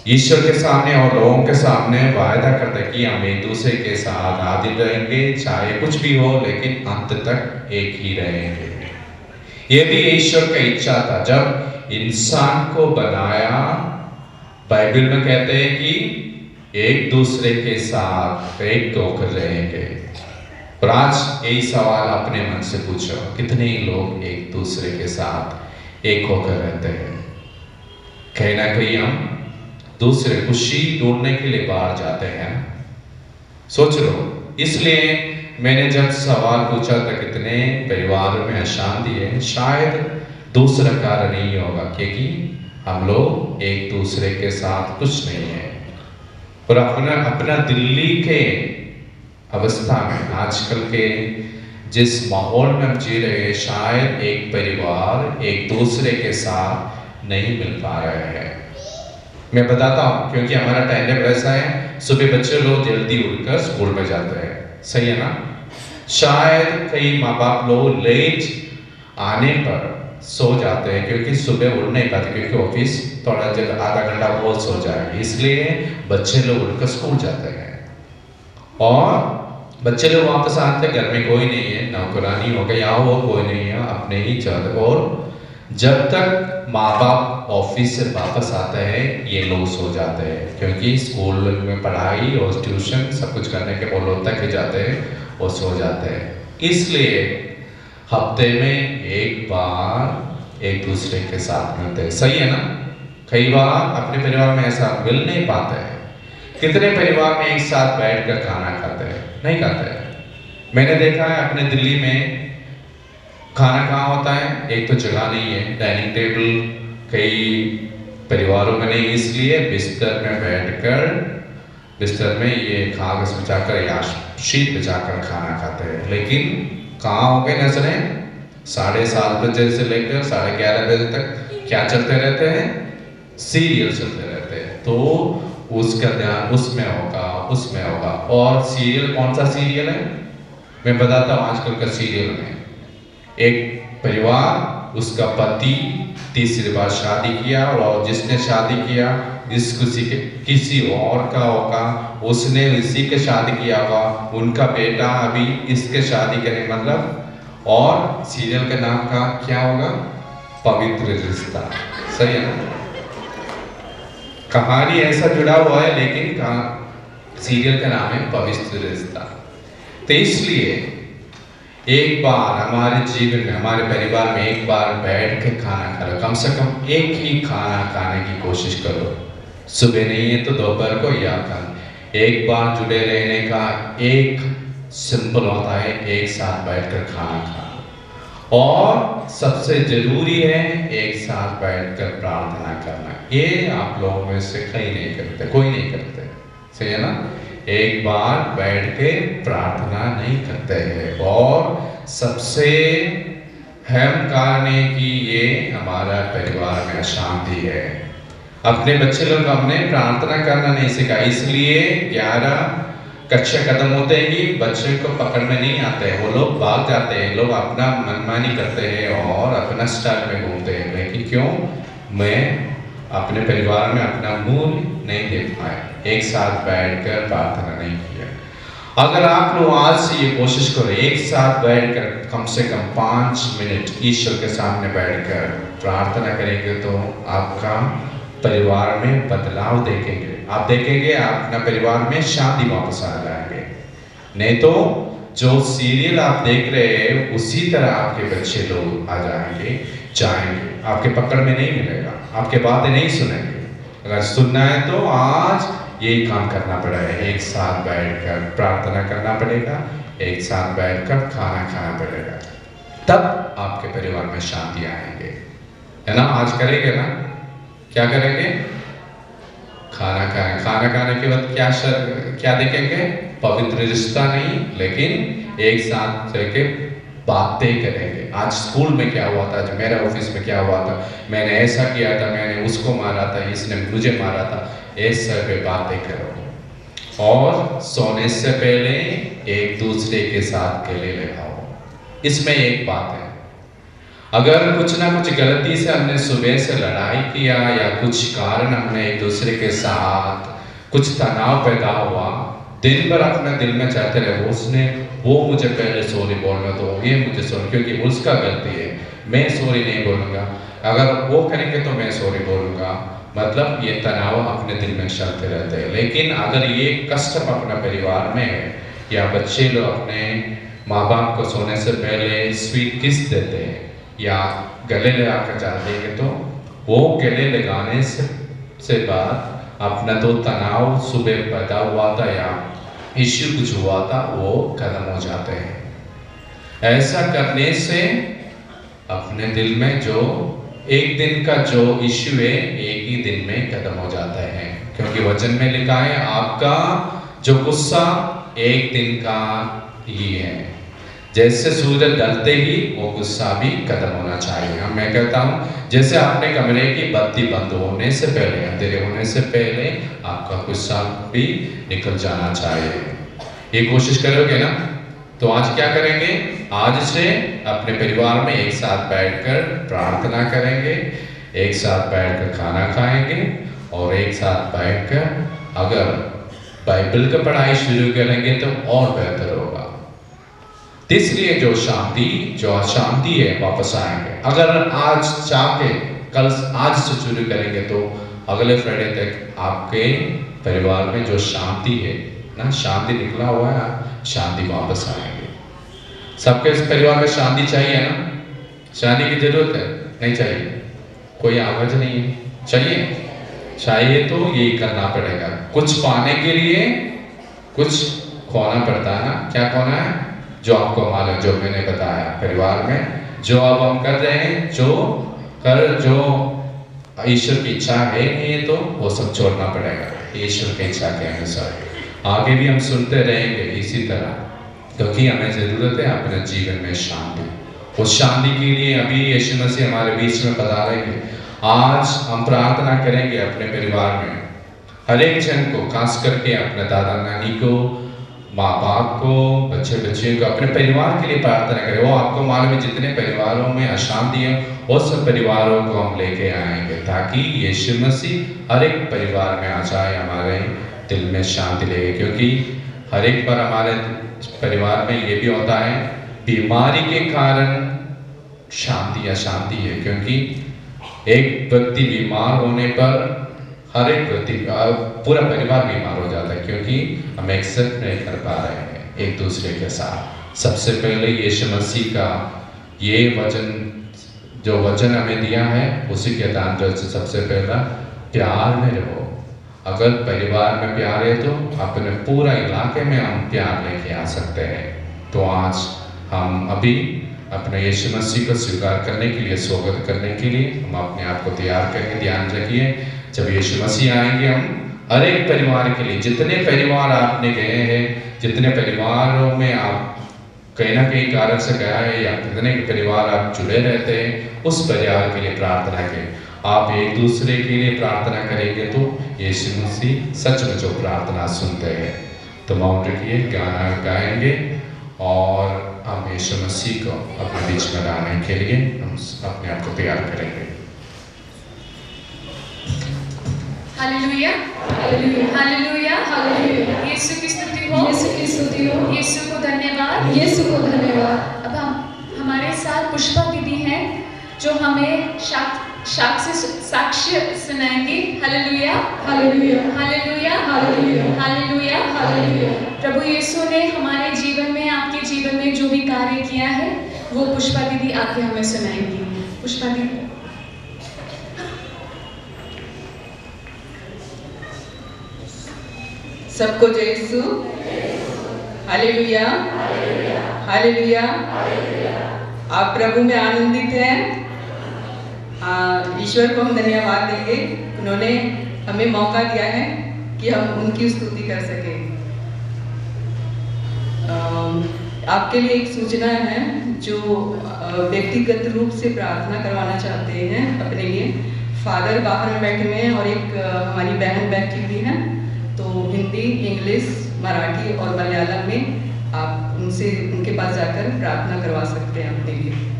ईश्वर के सामने और लोगों के सामने वायदा करते कि हम एक दूसरे के साथ आदिल रहेंगे, चाहे कुछ भी हो, लेकिन अंत तक एक ही रहेंगे। ये भी ईश्वर का इच्छा था। जब इंसान को बनाया, बाइबल में कहते हैं कि एक दूसरे के साथ एक होकर रहेंगे। और आज यही सवाल अपने मन से पूछो, कितने लोग एक दूसरे के साथ एक होकर रहते हैं? कहीं ना कहीं हम दूसरे खुशी ढूंढने के लिए बाहर जाते हैं। सोच लो, इसलिए मैंने जब सवाल पूछा था कितने परिवारों में अशांति है, शायद दूसरा कारण नहीं होगा क्योंकि हम लोग एक दूसरे के साथ कुछ नहीं है। और अपना दिल्ली के अवस्था में, आजकल के जिस माहौल में हम जी रहे हैं, शायद एक परिवार एक दूसरे के साथ नहीं मिल पा रहे हैं। मैं बताता हूँ, क्योंकि हमारा टाइम टेबल ऐसा है, सुबह बच्चे लोग जल्दी उठकर स्कूल में जाते हैं, सही है ना? शायद कई माँ बाप लोग लेट आने पर सो जाते हैं क्योंकि सुबह उठ नहीं पाते, क्योंकि ऑफिस थोड़ा जब आधा घंटा बहुत सो जाएगा, इसलिए बच्चे लोग उठकर स्कूल जाते हैं। और बच्चे लोग वापस आते, घर में कोई नहीं है, नौकरानी हो गई, यहाँ वो कोई नहीं है, अपने ही चल। और जब तक माँ बाप ऑफिस से वापस आते हैं ये लोग सो जाते हैं, क्योंकि स्कूल में पढ़ाई और ट्यूशन सब कुछ करने के वो लोग थक जाते हैं और सो जाते हैं। इसलिए हफ्ते में एक बार एक दूसरे के साथ मिलते हैं। सही है ना? कई बार अपने परिवार में ऐसा मिल नहीं पाते हैं। कितने परिवार में एक साथ बैठकर खाना खाते हैं? नहीं खाते हैं। मैंने देखा है अपने दिल्ली में खाना कहाँ होता है, एक तो जगह नहीं है, डाइनिंग टेबल कई परिवारों में नहीं, इसलिए बिस्तर में बैठकर बिस्तर में ये कागज बिछाकर या शीट बिछाकर खाना खाते हैं। लेकिन कहाँ हो गए नजरें? 7:30 बजे से लेकर 11:30 बजे तक क्या चलते रहते हैं? सीरियल चलते रहते हैं। तो उसका ध्यान उसमें होगा। और सीरियल कौन सा सीरियल है मैं बताता हूँ। आजकल का सीरियल में एक परिवार, उसका पति तीसरी बार शादी किया, और जिसने शादी किया किसी और का होगा, उसने इसी के शादी किया होगा, उनका बेटा अभी इसके शादी करने मतलब। और सीरियल के नाम का क्या होगा? पवित्र रिश्ता। सही है ना? कहानी ऐसा जुड़ा हुआ है, लेकिन सीरियल का नाम है पवित्र रिश्ता। तो इसलिए एक बार हमारे जीवन में, हमारे परिवार में एक बार बैठ के खाना करो, कम से कम एक ही खाना खाने की कोशिश करो। सुबह नहीं है तो दोपहर को या कल एक बार जुड़े रहने का एक सिंपल होता है, एक साथ बैठकर खाना खाना। और सबसे जरूरी है एक साथ बैठकर प्रार्थना करना। ये आप लोगों में से कोई नहीं करते। सही है ना? एक बार बैठ के प्रार्थना नहीं करते हैं। और सबसे अहम कारण है कि ये हमारा परिवार में अशांति है। अपने बच्चे लोग हमने प्रार्थना करना नहीं सिखा, इसलिए 11 कक्षा खत्म होते ही बच्चे को पकड़ में नहीं आते हैं, वो लोग भाग जाते हैं, लोग अपना मनमानी करते हैं और अपना स्टाइल में घूमते हैं। लेकिन क्यों? मैं अपने परिवार में अपना मूल नहीं दे पाए, एक साथ बैठकर प्रार्थना नहीं किया। अगर आप लोग आज से ये कोशिश करो, एक साथ बैठकर कम से कम 5 मिनट ईश्वर के सामने बैठकर प्रार्थना करेंगे तो आपका परिवार में बदलाव देखेंगे। आप देखेंगे अपना परिवार में शांति वापस आ जाएंगे। नहीं तो जो सीरियल आप देख रहे हैं उसी तरह आपके बच्चे लोग आ जाएंगे, आपके पकड़ में नहीं मिलेगा, आपके बातें नहीं सुनेंगे। अगर सुनना है तो आज यही काम करना पड़ेगा, एक साथ बैठकर प्रार्थना करना पड़ेगा, एक साथ बैठकर खाना खाना पड़ेगा, तब आपके परिवार में शांति आएंगे। है ना? आज करेंगे ना? क्या करेंगे? खाना खाने के बाद क्या देखेंगे? पवित्र रिश्ता नहीं, लेकिन एक साथ रहकर बातें करेंगे। आज स्कूल में क्या हुआ था, आज मेरे ऑफिस में क्या हुआ था, मैंने ऐसा किया था, मैंने उसको मारा था, इसने मुझे मारा था, ऐसे पे बातें करो। और सोने से पहले एक दूसरे के साथ गले लगाओ। इसमें एक बात है, अगर कुछ ना कुछ गलती से हमने सुबह से लड़ाई किया या कुछ कारण हमने एक दूसरे के साथ कुछ तनाव पैदा हुआ, दिन भर अपने दिल में चाहते रहे वो मुझे पहले सॉरी बोलना, तो ये मुझे सॉरी, क्योंकि उसका गलती है, मैं सॉरी नहीं बोलूँगा, अगर वो करेंगे तो मैं सॉरी बोलूँगा, मतलब ये तनाव अपने दिल में चलते रहते हैं। लेकिन अगर ये कष्ट अपना परिवार में है, या बच्चे लोग अपने माँ बाप को सोने से पहले स्वीट किस देते हैं या गले लगाकर जाते हैं, तो वो गले लगाने से बाद अपना तो तनाव सुबह पैदा हुआ था या इश्यू कुछ हुआ था वो खत्म हो जाते हैं। ऐसा करने से अपने दिल में जो एक दिन का जो इश्यू है एक ही दिन में खत्म हो जाता है, क्योंकि वचन में लिखा है आपका जो गुस्सा एक दिन का ही है, जैसे सूरज ढलते ही वो गुस्सा भी खत्म होना चाहिए। मैं कहता हूँ जैसे अपने कमरे की बत्ती बंद होने से पहले, अंधेरे होने से पहले आपका गुस्सा भी निकल जाना चाहिए। ये कोशिश करोगे ना? तो आज क्या करेंगे? आज से अपने परिवार में एक साथ बैठकर प्रार्थना करेंगे, एक साथ बैठकर खाना खाएंगे और एक साथ बैठकर अगर बाइबल की पढ़ाई शुरू करेंगे तो और बेहतर होगा। इसलिए जो अशांति है वापस आएंगे। अगर आज चाह के कल आज से शुरू करेंगे तो अगले फ्राइडे तक आपके परिवार में जो शांति है ना, शांति निकला हुआ है, शांति वापस आएंगे। सबके इस परिवार में शांति चाहिए ना? शांति की जरूरत है? नहीं चाहिए? कोई आवाज नहीं है? चाहिए तो यही करना पड़ेगा। कुछ पाने के लिए कुछ खोना पड़ता है ना। क्या खोना है? जो आपको मालूम, जो मैंने बताया परिवार में जो अब हम कर रहे हैं, जो ईश्वर की इच्छा है नहीं तो वो सब छोड़ना पड़ेगा ईश्वर की इच्छा के अनुसार। आगे भी हम सुनते रहेंगे इसी तरह, क्योंकि हमें जरूरत है अपने जीवन में शांति। उस शांति के लिए अभी यीशु मसीह हमारे बीच में पधारेंगे। आज हम प्रार्थना करेंगे अपने परिवार में हर एक जन को, खास करके अपने दादा नानी को, माँ बाप को, बच्चे को, अपने परिवार के लिए प्रार्थना करें। वो आपको मालूम है जितने परिवारों में अशांति है वो सब परिवारों को हम लेके आएंगे, ताकि यीशु मसीह हर एक परिवार में आ जाए, हमारे दिल में शांति लेके। क्योंकि हर एक बार हमारे परिवार में ये भी होता है, बीमारी के कारण शांति अशांति है। क्योंकि एक व्यक्ति बीमार होने पर हर एक व्यक्ति, पूरा परिवार बीमार हो जाता है, क्योंकि हम एक्सेप्ट नहीं कर पा रहे हैं एक दूसरे के साथ। सबसे पहले यीशु मसीह का ये जो वचन हमें दिया है उसी के आधार से सबसे पहला प्यार में रहो। अगर परिवार में प्यार है तो अपने पूरा इलाके में हम प्यार लेके आ सकते हैं। तो आज हम अभी अपने यीशु मसीह को स्वीकार करने के लिए, स्वागत करने के लिए हम अपने आप को तैयार करेंगे। ध्यान रखिए, जब यीशु मसीह आएंगे हम हर एक परिवार के लिए, जितने परिवार आपने गए हैं, जितने परिवारों में आप कहीं ना कहीं कारण से गया है, या कितने परिवार आप जुड़े रहते हैं, उस परिवार के लिए प्रार्थना करें। आप एक दूसरे के लिए प्रार्थना करेंगे तो यीशु मसीह सच में जो प्रार्थना सुनते हैं। तो मौन रखिए, गाना गाएंगे और हम यीशु मसीह को अपने बीच में लाने के लिए हम अपने आप को तैयार करेंगे। Hallelujah, hallelujah, hallelujah, hallelujah. Yeshu की स्तुति हो, यीशु की स्तुति हो, यीशु को धन्यवाद, यीशु को धन्यवाद। अब हम हमारे साथ पुष्पा दीदी हैं जो हमें साक्ष्य सुनाएंगी। Hallelujah, hallelujah, hallelujah, hallelujah, hallelujah, hallelujah. प्रभु यीशु ने हमारे जीवन में, आपके जीवन में जो भी कार्य किया है वो पुष्पा दीदी आके हमें सुनाएंगी। पुष्पा दीदी। सबको जय यीशु, हालेलुया, हालेलुया। आप प्रभु में आनंदित हैं? ईश्वर को हम धन्यवाद देंगे, उन्होंने हमें मौका दिया है कि हम उनकी स्तुति कर सकें। आपके लिए एक सूचना है, जो व्यक्तिगत रूप से प्रार्थना करवाना चाहते हैं अपने लिए। फादर बाहर में बैठे हुए हैं और एक हमारी बहन बैठी हुई है। तो हिंदी, इंग्लिश, मराठी और मलयालम में आप उनके पास जाकर प्रार्थना करवा सकते हैं अपने लिए।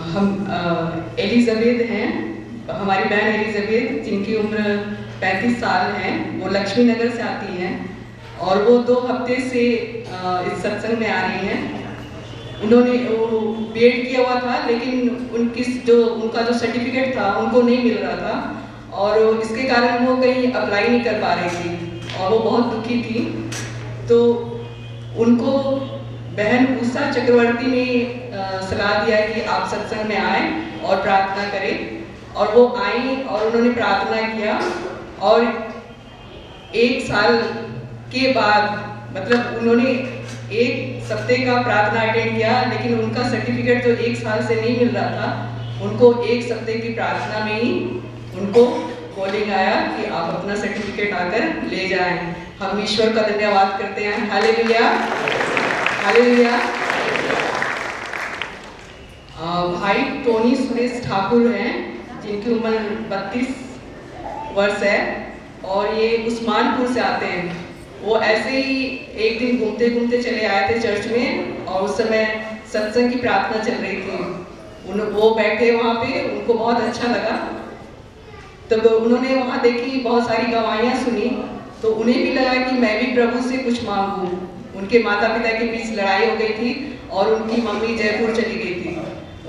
हम एलिजाबेथ हैं, हमारी बहन एलिजाबेथ, जिनकी उम्र 35 साल है। वो लक्ष्मी नगर से आती हैं और वो 2 हफ्ते से इस सत्संग में आ रही हैं। उन्होंने वो बीएड किया हुआ था, लेकिन उनका जो सर्टिफिकेट था उनको नहीं मिल रहा था, और इसके कारण वो कहीं अप्लाई नहीं कर पा रही थी और वो बहुत दुखी थी। तो उनको बहन उषा चक्रवर्ती ने सलाह दिया कि आप सत्संग में आए और प्रार्थना करें। और वो आई और उन्होंने प्रार्थना किया, और 1 साल के बाद, मतलब उन्होंने 1 सप्ताह का प्रार्थना अटेंड किया, लेकिन उनका सर्टिफिकेट जो 1 साल से नहीं मिल रहा था, उनको 1 सप्ताह की प्रार्थना में ही उनको कॉलिंग आया कि आप अपना सर्टिफिकेट आकर ले जाएं। हम ईश्वर का धन्यवाद करते हैं। Hallelujah, hallelujah. भाई टोनी सुरेश ठाकुर हैं, जिनकी उम्र 32 वर्ष है और ये उस्मानपुर से आते हैं। वो ऐसे ही एक दिन घूमते घूमते चले आए थे चर्च में, और उस समय सत्संग की प्रार्थना चल रही थी। वो बैठे वहाँ पे, उनको बहुत अच्छा लगा। तब उन्होंने वहाँ देखी, बहुत सारी गवाहियाँ सुनी, तो उन्हें भी लगा कि मैं भी प्रभु से कुछ मांगूं। उनके माता पिता के बीच लड़ाई हो गई थी और उनकी मम्मी जयपुर चली गई थी।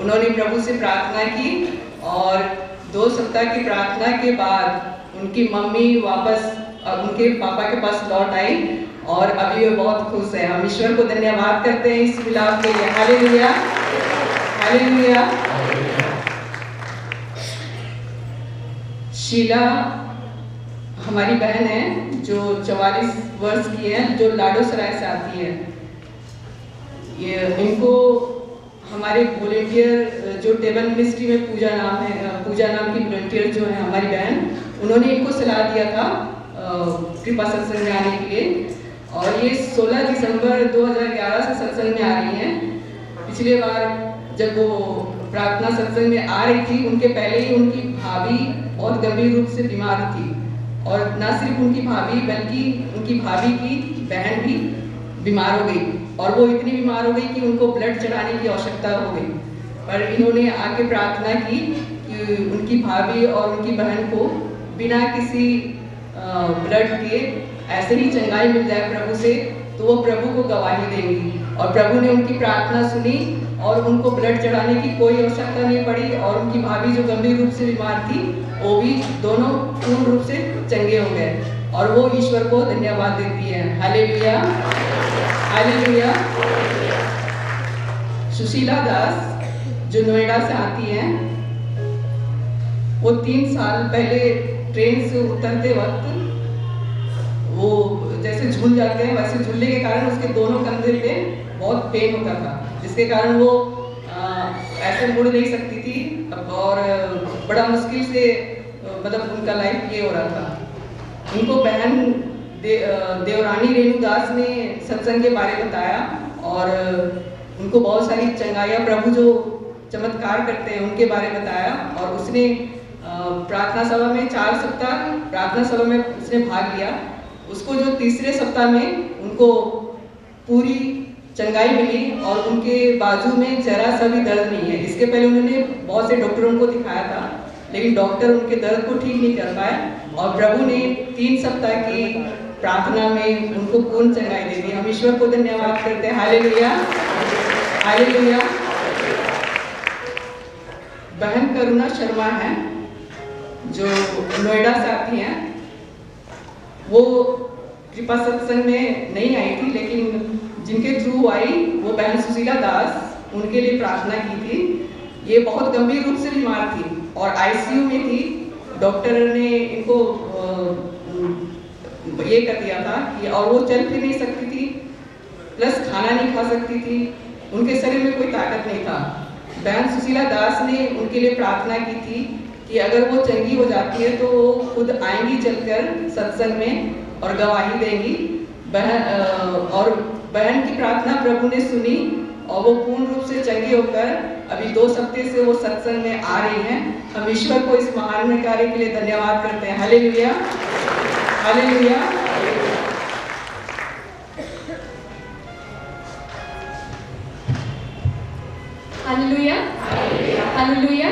उन्होंने प्रभु से प्रार्थना की और 2 सप्ताह की प्रार्थना के बाद उनकी मम्मी वापस उनके पापा के पास लौट आई और अभी वे बहुत खुश है। हम ईश्वर को धन्यवाद करते हैं इस मिलाप के लिए। Hallelujah, hallelujah. शीला हमारी बहन है जो 44 वर्ष की है, जो लाडोसराय से आती है। ये इनको हमारे वॉलेंटियर जो टेबल मिनिस्ट्री में पूजा नाम की वॉलेंटियर जो है हमारी बहन, उन्होंने इनको सलाह दिया था कृपा सत्संग में आने के लिए। और ये 16 दिसंबर 2011 से सत्संग में आ रही हैं। पिछले बार जब वो प्रार्थना सत्संग में आ रही थी, उनके पहले ही उनकी भाभी बहुत गंभीर रूप से बीमार थी। और न सिर्फ उनकी भाभी बल्कि उनकी भाभी की बहन भी बीमार हो गई और वो इतनी बीमार हो गई कि उनको ब्लड चढ़ाने की आवश्यकता हो गई। पर इन्होंने आके प्रार्थना की कि उनकी भाभी और उनकी बहन को बिना किसी ब्लड के ऐसे ही चंगाई मिल जाए प्रभु से, तो वो प्रभु को गवाही देंगी। और प्रभु ने उनकी प्रार्थना सुनी और उनको ब्लड चढ़ाने की कोई आवश्यकता नहीं पड़ी और उनकी भाभी जो गंभीर रूप से बीमार थी वो भी दोनों पूर्ण रूप से चंगे हो गए और वो ईश्वर को धन्यवाद देती है। Hallelujah, hallelujah. सुशीला दास जो नोएडा से आती हैं, वो 3 साल पहले ट्रेन से उतरते वक्त वो जैसे झूल जाते हैं, वैसे झूलने के कारण उसके दोनों कंधे पे बहुत पेन होता था, जिसके कारण वो ऐसे मुड़ नहीं सकती थी और बड़ा मुश्किल से मतलब उनका लाइफ ये हो रहा था। उनको बहन देवरानी रेणुदास ने सत्संग के बारे में बताया और उनको बहुत सारी चंगाइयाँ प्रभु जो चमत्कार करते हैं उनके बारे में बताया। और उसने प्रार्थना सभा में 4 सप्ताह प्रार्थना सभा में उसने भाग लिया। उसको जो तीसरे सप्ताह में उनको पूरी चंगाई मिली और उनके बाजू में जरा सा भी दर्द नहीं है। इसके पहले उन्होंने बहुत से डॉक्टरों को दिखाया था, लेकिन डॉक्टर उनके दर्द को ठीक नहीं कर पाए और प्रभु ने 3 सप्ताह की प्रार्थना में उनको पूर्ण चंगाई दे दी। हम ईश्वर को धन्यवाद करते हैं। Hallelujah, hallelujah. बहन करुणा शर्मा है जो नोएडा से आती हैं। वो कृपा सत्संग में नहीं आई थी, लेकिन जिनके थ्रू आई वो बहन सुशीला दास, उनके लिए प्रार्थना की थी। ये बहुत गंभीर रूप से बीमार थी और आईसीयू में थी। डॉक्टर ने इनको ये कर दिया था कि और वो चल फिर नहीं सकती थी, प्लस खाना नहीं खा सकती थी, उनके शरीर में कोई ताकत नहीं था। बहन सुशीला दास ने उनके लिए प्रार्थना की थी कि अगर वो चंगी हो जाती है तो वो खुद आएंगी चलकर सत्संग में और गवाही देंगी। बहन की प्रार्थना प्रभु ने सुनी और वो पूर्ण रूप से चंगी होकर अभी 2 हफ्ते से वो सत्संग में आ रही हैं। हम ईश्वर को इस महान कार्य के लिए धन्यवाद करते हैं। Hallelujah, hallelujah. Hallelujah, hallelujah.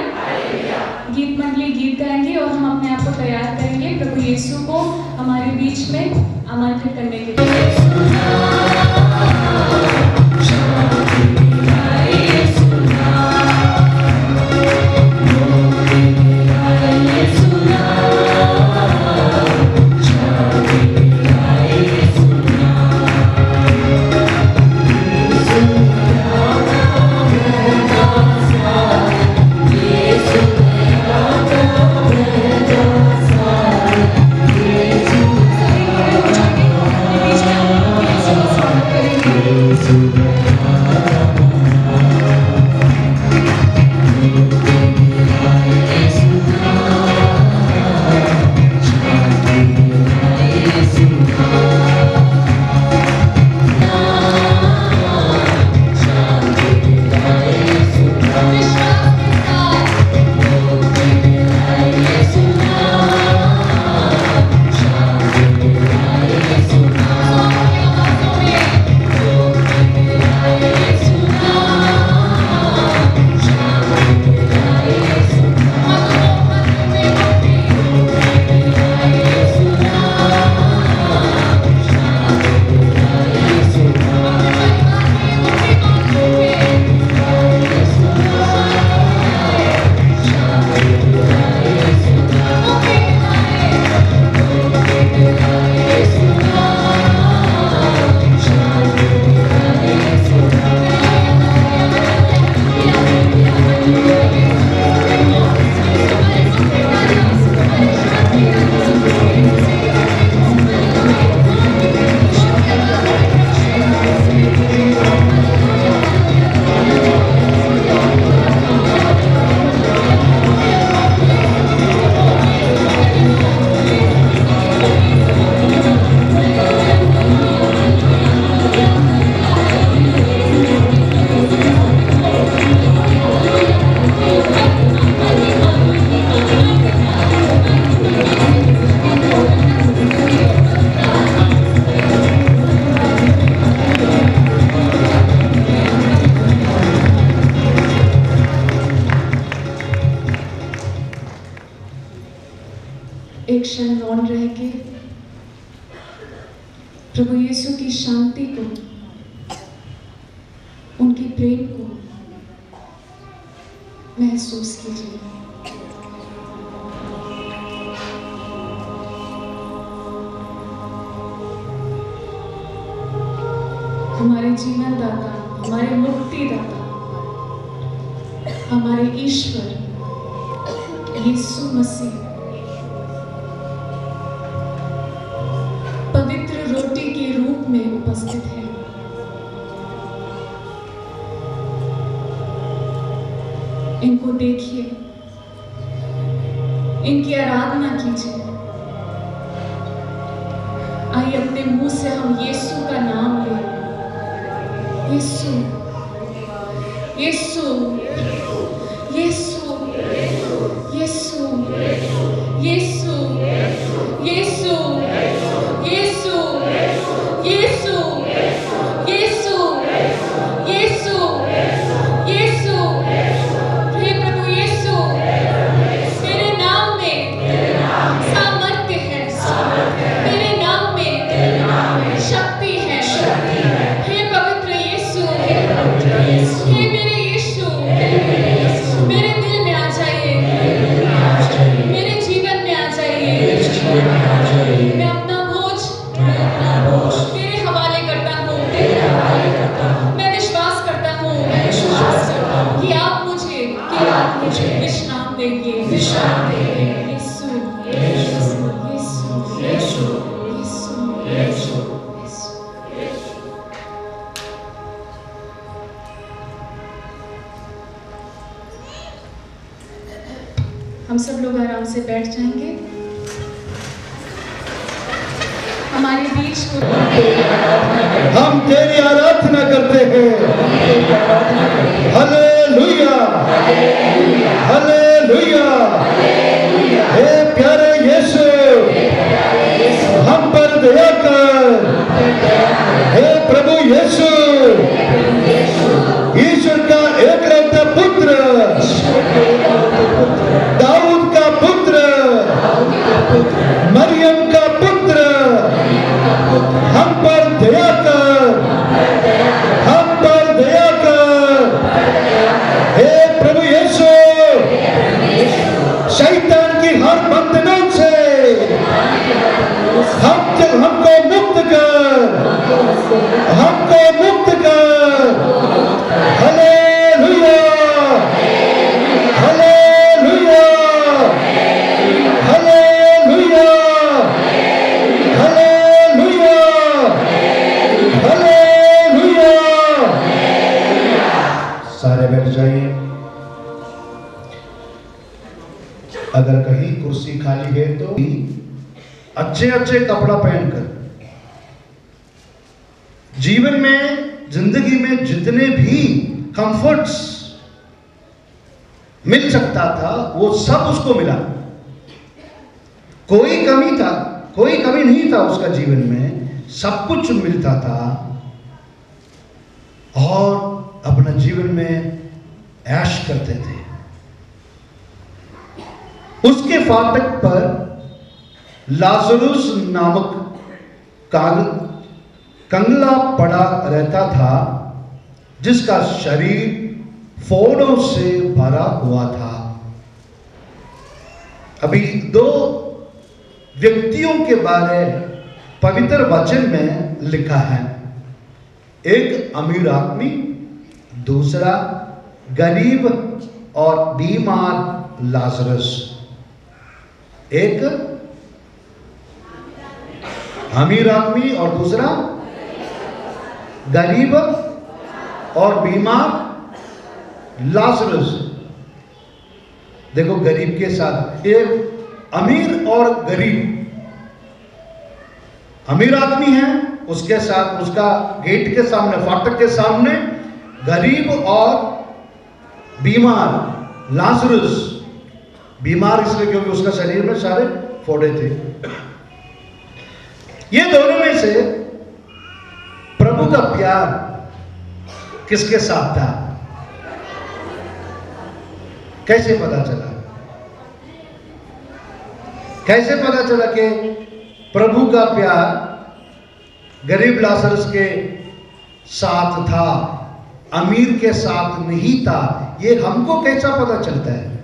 गीत मंडली गीत गाएंगे और हम अपने आप को तैयार करेंगे प्रभु यीशु को हमारे बीच में आमंत्रित करने के लिए। बीच क्षण मौन रह के प्रभु यीशु की शांति को, उनकी प्रेम को महसूस कीजिए। हमारे जीवन दाता, हमारे मुक्ति दाता, हमारे ईश्वर यीशु मसीह पवित्र रोटी के रूप में उपस्थित है। इनको देखिए, इनकी आराधना कीजिए। आइए अपने मुंह से हम यीशु का नाम लें। यीशु, यीशु, यीशु, यीशु, यीशु, यीशु, यीशु, यीशु, यीशु, यीशु, यीशु। हे प्रभु यीशु, तेरे नाम में सामर्थ्य है, तेरे नाम में शक्ति है। हे पवित्र यीशु, हे मेरे यीशु, मेरे दिल में आ जाइए, मेरे जीवन में आ जाइए। मैं अपना बोझ तेरे हवाले करता हूँ। मैं विश्वास करता हूँ कि आप मुझे विश्राम देंगे। यीशु, यीशु, यीशु, यीशु, यीशु। हम सब लोग आराम से बैठ जाएंगे। हमारे बीच हम तेरी आराधना करते हैं। Hallelujah, hallelujah. हे प्यारे यीशु, हम पर दया कर। हे प्रभु यीशु, ईश्वर का एकलौता पुत्र, दाऊद का पुत्र, मरियम का पुत्र, हम पर दया कर, हम पर दया कर। हे प्रभु यीशु, शैतान की हर बंधनों से हमको मुक्त कर, हमको मुक्त कर। Hallelujah, hallelujah, hallelujah, hallelujah, hallelujah. सारे बैठ जाइए। अगर कहीं कुर्सी खाली है तो अच्छे अच्छे कपड़ा पहनकर, जीवन में, जिंदगी में जितने भी कंफर्ट्स मिल सकता था वो सब उसको मिला। कोई कमी नहीं था उसका जीवन में, सब कुछ मिलता था और अपना जीवन में ऐश करते थे। उसके फाटक पर लाजरुस नामक कंगला पड़ा रहता था, जिसका शरीर फोड़ों से भरा हुआ था। अभी दो व्यक्तियों के बारे पवित्र वचन में लिखा है। एक अमीर आदमी, दूसरा गरीब और बीमार लाजरस। एक अमीर आदमी और दूसरा गरीब और बीमार लाजरस। देखो, गरीब के साथ एक अमीर और गरीब। अमीर आदमी है, उसके साथ उसका गेट के सामने, फाटक के सामने गरीब और बीमार लाजरस। बीमार इसलिए क्योंकि उसका शरीर में सारे फोड़े थे। ये दोनों में से प्रभु का प्यार किसके साथ था? कैसे पता चला? कैसे पता चला कि प्रभु का प्यार गरीब लाजरस के साथ था, अमीर के साथ नहीं था? ये हमको कैसा पता चलता है?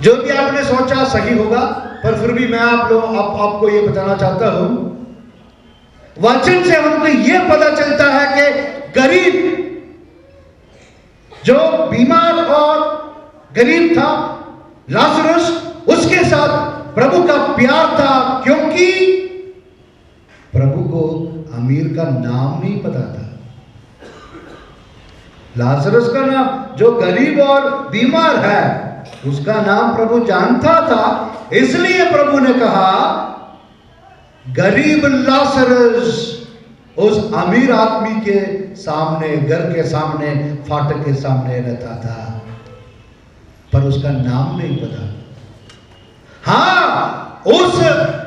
जो भी आपने सोचा सही होगा, पर फिर भी मैं आपको ये बताना चाहता हूं, वचन से हमको ये पता चलता है कि गरीब, जो बीमार और गरीब था लाजरस, उसके साथ प्रभु का प्यार था, क्योंकि प्रभु को अमीर का नाम नहीं पता था। लाजरस का नाम, जो गरीब और बीमार है, उसका नाम प्रभु जानता था। इसलिए प्रभु ने कहा, गरीब लाजरस उस अमीर आदमी के सामने, घर के सामने, फाटक के सामने रहता था, पर उसका नाम नहीं पता। हाँ, उस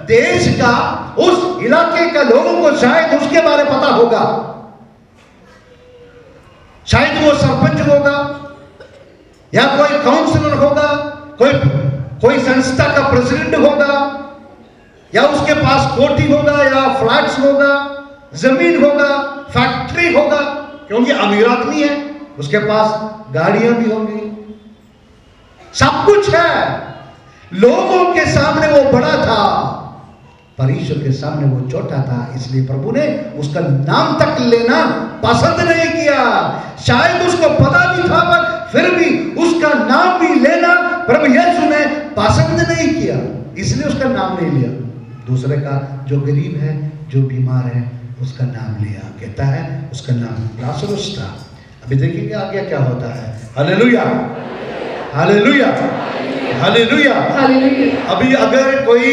देश का, उस इलाके का लोगों को शायद उसके बारे में पता होगा, शायद वो सरपंच होगा, या कोई काउंसलर होगा, कोई संस्था का प्रेसिडेंट होगा, या उसके पास कोठी होगा, या फ्लैट्स होगा, जमीन होगा, फैक्ट्री होगा, क्योंकि अमीर आदमी है, उसके पास गाड़ियां भी होंगी, सब कुछ है। लोगों के सामने वो बड़ा था, परमेश्वर के सामने वो छोटा था। इसलिए प्रभु ने उसका नाम तक लेना पसंद नहीं किया। शायद उसको पता भी था, पर फिर भी उसका नाम भी लेना प्रभु यीशु ने पसंद नहीं किया, इसलिए उसका नाम नहीं लिया। दूसरे का, जो गरीब है, जो बीमार है, उसका नाम लिया। कहता है उसका नाम लाजरस था। अभी देखेंगे आगे क्या होता है। Hallelujah, hallelujah, hallelujah. अभी अगर कोई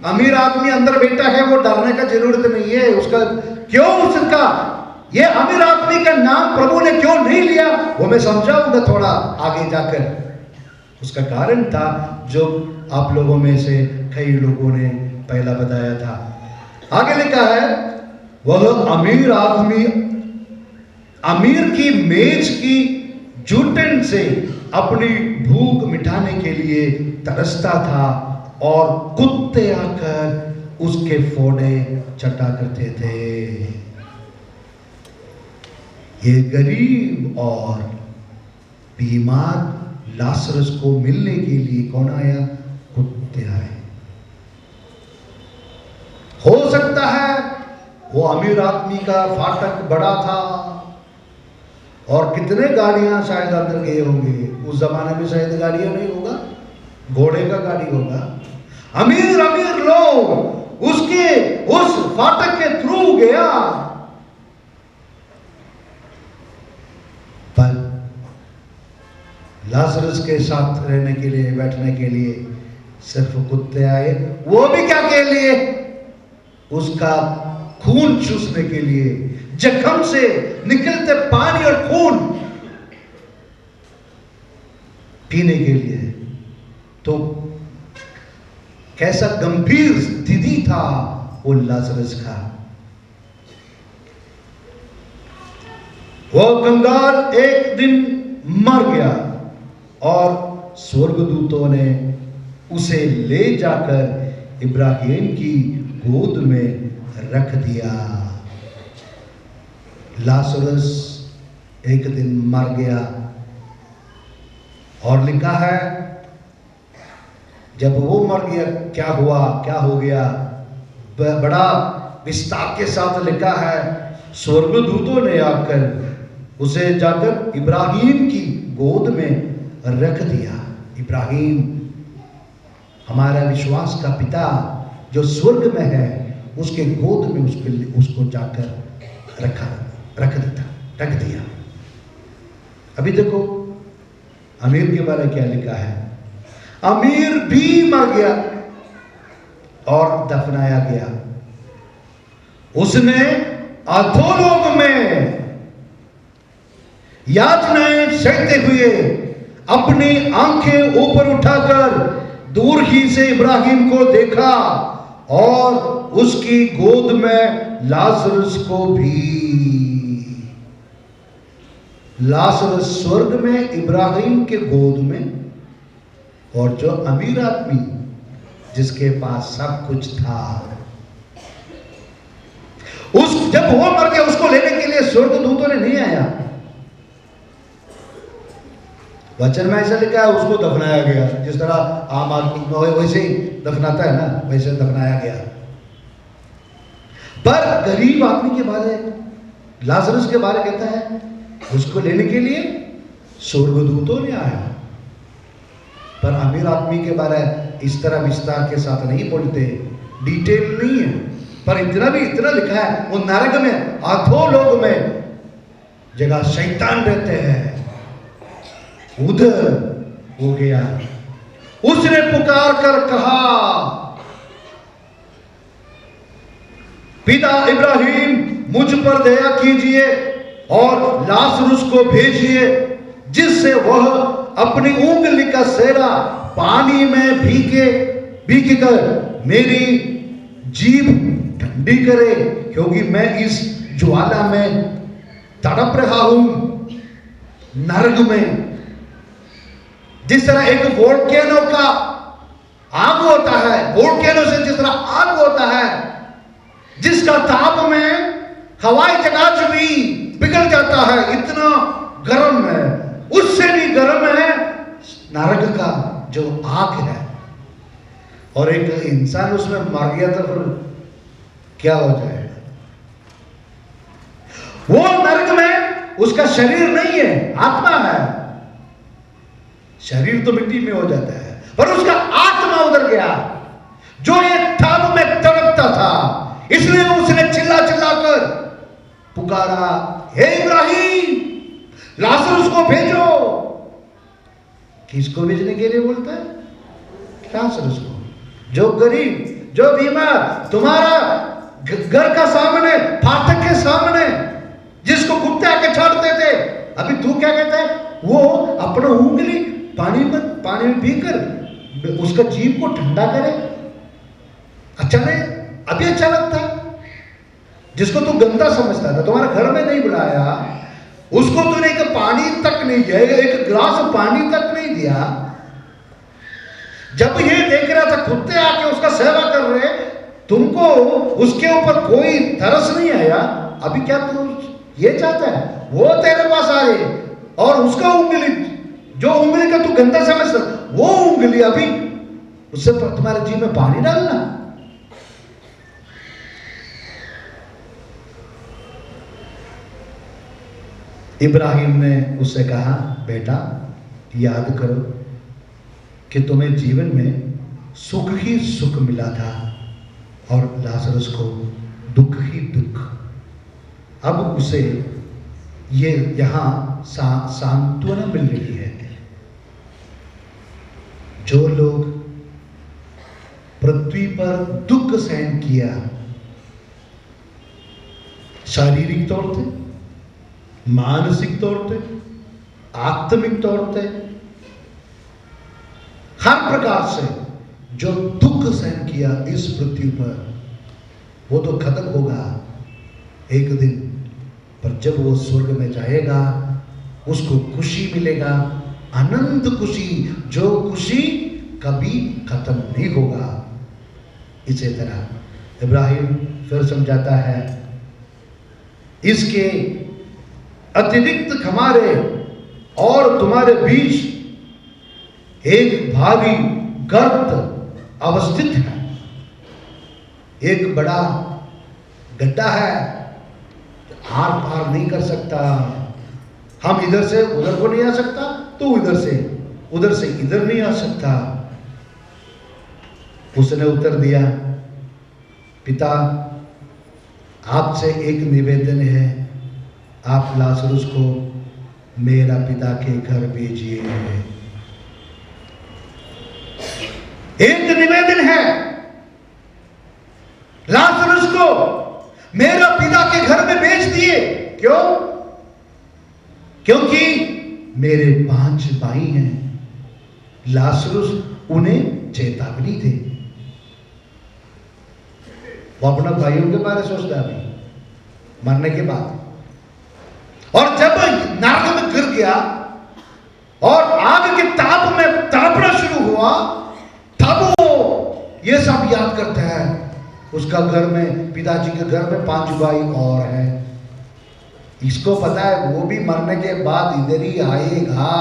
अमीर आदमी अंदर बैठा है, वो डरने का जरूरत नहीं है। उसका क्यों, उसका ये अमीर आदमी का नाम प्रभु ने क्यों नहीं लिया, वो मैं समझाऊंगा थोड़ा आगे जाकर। उसका कारण था जो आप लोगों में से कई लोगों ने पहला बताया था। आगे लिखा है, वह अमीर आदमी अमीर की मेज की जूठन से अपनी भूख मिटाने के लिए तरसता था, और कुत्ते आकर उसके फोड़े चटा करते थे। ये गरीब और बीमार लाजरस को मिलने के लिए कौन आया? कुत्ते आए। हो सकता है वो अमीर आदमी का फाटक बड़ा था, और कितने गाड़ियां शायद अंदर गए होंगे। उस जमाने में शायद गाड़ियां नहीं होगा, घोड़े का गाड़ी होगा। अमीर अमीर लोग उसके उस फाटक के थ्रू गया, पर लाजरस के साथ रहने के लिए, बैठने के लिए सिर्फ कुत्ते आए। वो भी क्या के लिए? उसका खून चूसने के लिए, जख्म से निकलते पानी और खून पीने के लिए। तो कैसा गंभीर स्थिति था वो लाजरस का। वो कंगाल एक दिन मर गया, और स्वर्गदूतों ने उसे ले जाकर इब्राहिम की गोद में रख दिया। लाजरस एक दिन मर गया, और लिखा है जब वो मर गया क्या हुआ, क्या हो गया, बड़ा विस्तार के साथ लिखा है। स्वर्गदूतों ने आकर उसे जाकर इब्राहिम की गोद में रख दिया। इब्राहिम हमारा विश्वास का पिता जो स्वर्ग में है, उसके गोद में उसको जाकर रख दिया। अभी देखो अमीर के बारे में क्या लिखा है। अमीर भी मर गया और दफनाया गया। उसने अधोलोक में यातनाएं सहते हुए अपनी आंखें ऊपर उठाकर दूर ही से इब्राहिम को देखा, और उसकी गोद में लाजरस को भी। लाजरस स्वर्ग में इब्राहिम के गोद में, और जो अमीर आदमी जिसके पास सब कुछ था, जब वो मर गया उसको लेने के लिए स्वर्गदूतों ने नहीं आया। वचन में ऐसा लिखा है उसको दफनाया गया, जिस तरह आम आदमी वैसे ही दफनाता है ना, वैसे दफनाया गया। पर गरीब आदमी के बारे, लाजरस के बारे कहता है उसको लेने के लिए स्वर्गदूतों ने आया। पर अमीर आदमी के बारे इस तरह विस्तार के साथ नहीं बोलते, डिटेल नहीं है, पर इतना लिखा है वो नरक में, अधोलोक में, जगह शैतान रहते हैं, उधर हो गया। उसने पुकार कर कहा, पिता इब्राहिम मुझ पर दया कीजिए और लाजरुस को भेजिए, जिससे वह अपनी उंगली का सेरा पानी में भीग कर मेरी जीभ ठंडी करे, क्योंकि मैं इस ज्वाला में तड़प रहा हूं, नरक में। जिस तरह एक वोल्केनो का आग होता है, वोल्केनो से जिस तरह आग होता है, जिसका ताप में हवाई जहाज भी पिघल जाता है, इतना गर्म है, उससे भी गर्म है नरक का जो आग है। और एक इंसान उसमें मर गया तो फिर क्या हो जाएगा? वो नरक में उसका शरीर नहीं है, आत्मा है। शरीर तो मिट्टी में हो जाता है, पर उसका आत्मा उधर गया, जो एक ताप में तड़पता था। इसलिए उसने चिल्ला कर पुकारा, हे इब्राहिम लाजरुस को भेजो। किसको भेजने के लिए बोलता है? लाजरुस को, जो गरीब, जो बीमार, तुम्हारा घर का सामने, फाटक के सामने, जिसको कुत्ते आके छाड़ते थे, अभी तू क्या कहता है? वो अपना उंगली पानी में पीकर उसका जीभ को ठंडा करे। अच्छा नहीं, अभी अच्छा लगता है। जिसको तू गंदा समझता था, तुम्हारे घर में नहीं बुलाया, उसको तूने एक पानी तक नहीं दिया, एक ग्लास पानी तक नहीं दिया। जब ये देख रहा था कुत्ते आके उसका सेवा कर रहे, तुमको उसके ऊपर कोई तरस नहीं आया। अभी क्या तू ये चाहता है वो तेरे पास आए और उसका उंगली, जो उंगली का तू गंदा समझता, वो उंगली अभी उससे तुम्हारे जीभ में पानी डालना? इब्राहिम ने उससे कहा, बेटा याद करो कि तुम्हें जीवन में सुख ही सुख मिला था और लाजरस को दुख ही दुख। अब उसे ये यहां सांत्वना मिल रही है। जो लोग पृथ्वी पर दुख सहन किया, शारीरिक तौर से, मानसिक तौर पे, आत्मिक तौर पे, हर प्रकार से जो दुख सहन किया इस पृथ्वी पर, वो तो खत्म होगा एक दिन। पर जब वो स्वर्ग में जाएगा उसको खुशी मिलेगा, अनंत खुशी, जो खुशी कभी खत्म नहीं होगा। इसी तरह इब्राहिम फिर समझाता है, इसके अतिरिक्त हमारे और तुम्हारे बीच एक भारी गर्त अवस्थित है, एक बड़ा गड्ढा है, आर पार नहीं कर सकता। हम इधर से उधर को नहीं आ सकता, तो उधर से इधर नहीं आ सकता। उसने उत्तर दिया, पिता आपसे एक निवेदन है, आप लाजरुस को मेरा पिता के घर भेजिए। एक निवेदन है, लाजरुस को मेरा पिता के घर में भेज दिए। क्यों? क्योंकि मेरे 5 भाई हैं। लाजरुस उन्हें चेतावनी दे। वो अपना भाइयों के बारे में सोचता है अभी मरने के बाद। और जब नरक में गया और आग के ताप में तड़पना शुरू हुआ, तब वो ये सब याद करता है उसका घर में, पिताजी के घर में 5 भाई और हैं। इसको पता है वो भी मरने के बाद इधर ही आएगा,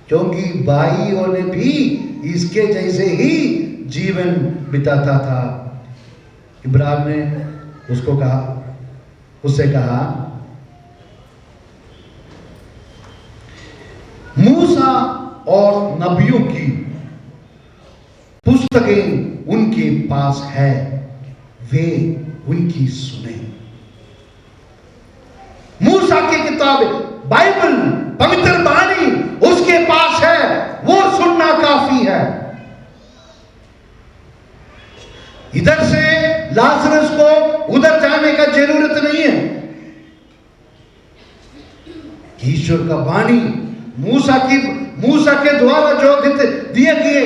क्योंकि भाइयों ने भी इसके जैसे ही जीवन बिताता था। इब्राहिम ने उससे कहा मूसा और नबियों की पुस्तकें उनके पास है, वे उनकी सुने। मूसा की किताब बाइबल, पवित्र वाणी उसके पास है, वो सुनना काफी है। इधर से लाजरस को उधर जाने का जरूरत नहीं है। ईश्वर का वाणी मूसा के द्वारा जो दिए गए,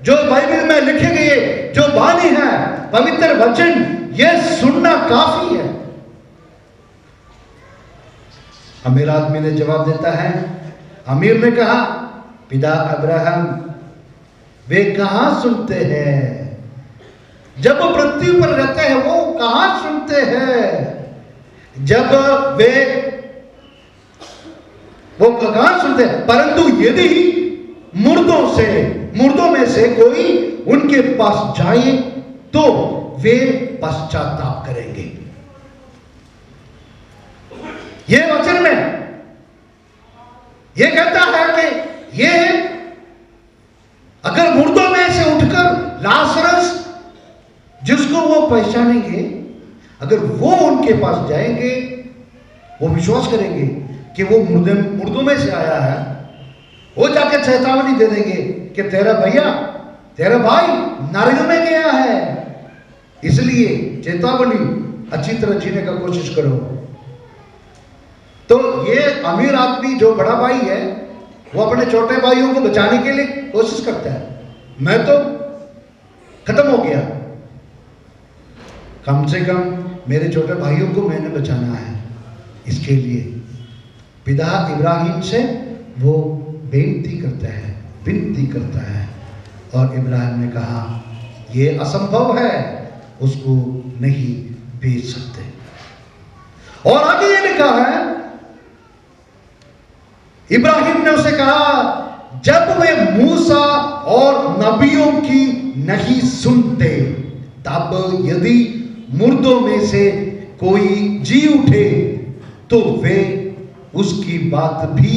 जो बाइबल में लिखे गए जो वाणी है, पवित्र वचन, ये सुनना काफी है। अमीर आदमी ने जवाब देता है, अमीर ने कहा, पिता अब्राहम वे कहां सुनते हैं? जब वो पृथ्वी पर रहते हैं वो कहां सुनते हैं? जब वो कहां सुनते हैं? परंतु यदि मुर्दों में से कोई उनके पास जाए तो वे पश्चाताप करेंगे। ये वचन में ये कहता है कि ये अगर मुर्दों में से उठकर लाजरस जिसको वो पहचानेंगे, अगर वो उनके पास जाएंगे, वो विश्वास करेंगे कि वो मुर्दों में से आया है, वो जाके चेतावनी दे देंगे कि तेरा भाई नरक में गया है, इसलिए चेतावनी अच्छी तरह जीने का कोशिश करो। तो ये अमीर आदमी जो बड़ा भाई है वो अपने छोटे भाइयों को बचाने के लिए कोशिश करता है, मैं तो खत्म हो गया, कम से कम मेरे छोटे भाइयों को मैंने बचाना है। इसके लिए पिता इब्राहिम से वो विनती करता है और इब्राहिम ने कहा ये असंभव है, उसको नहीं बेच सकते। और आगे ये लिखा है, इब्राहिम ने उसे कहा जब वे मूसा और नबियों की नहीं सुनते, तब यदि मुर्दों में से कोई जी उठे तो वे उसकी बात भी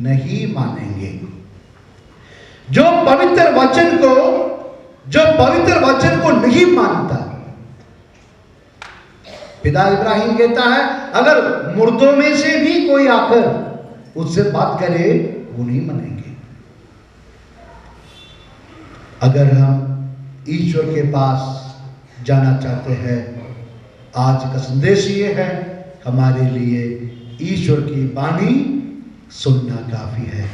नहीं मानेंगे। जो पवित्र वचन को नहीं मानता, पिता इब्राहिम कहता है अगर मुर्दों में से भी कोई आकर उससे बात करे वो नहीं मानेंगे। अगर हम ईश्वर के पास जाना चाहते हैं, आज का संदेश ये है, हमारे लिए ईश्वर की वाणी सुनना काफी है।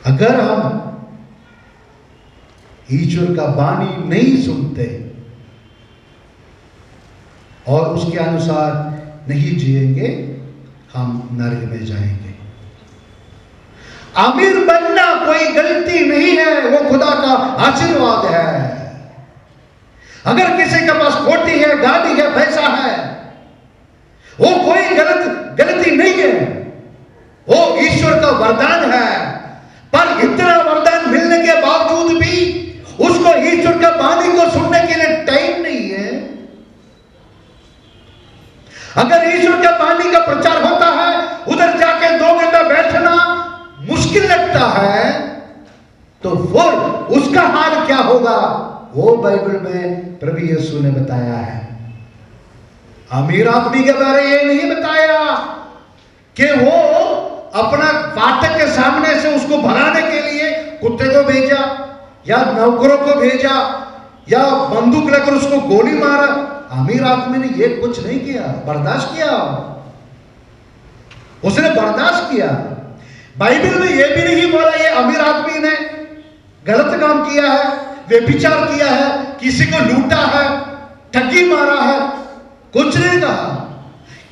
अगर हम ईश्वर का वाणी नहीं सुनते और उसके अनुसार नहीं जिएंगे, हम नरक में जाएंगे। अमीर बनना कोई गलती नहीं है, वो खुदा का आशीर्वाद है। अगर किसी के पास कोठी है, गाड़ी है, पैसा है, वो कोई गलती नहीं है, वो ईश्वर का वरदान है। पर इतना वरदान मिलने के बावजूद भी उसको ईश्वर का वाणी को सुनने के लिए टाइम नहीं है। अगर ईश्वर का वाणी का प्रचार होता है, उधर जाके 2 घंटा बैठना मुश्किल लगता है, तो वो उसका हाल क्या होगा, वो बाइबल में प्रभु यीशु ने बताया है। अमीर आदमी के बारे ये नहीं बताया कि वो अपना फाटक के सामने से उसको भगाने के लिए कुत्ते को भेजा या नौकरों को भेजा या बंदूक लेकर उसको गोली मारा। अमीर आदमी ने ये कुछ नहीं किया, बर्दाश्त किया, उसने बर्दाश्त किया। बाइबल में ये भी नहीं बोला ये अमीर आदमी ने गलत काम किया है, व्यभिचार किया है, किसी को लूटा है, ठगी मारा है, कुछ नहीं कहा।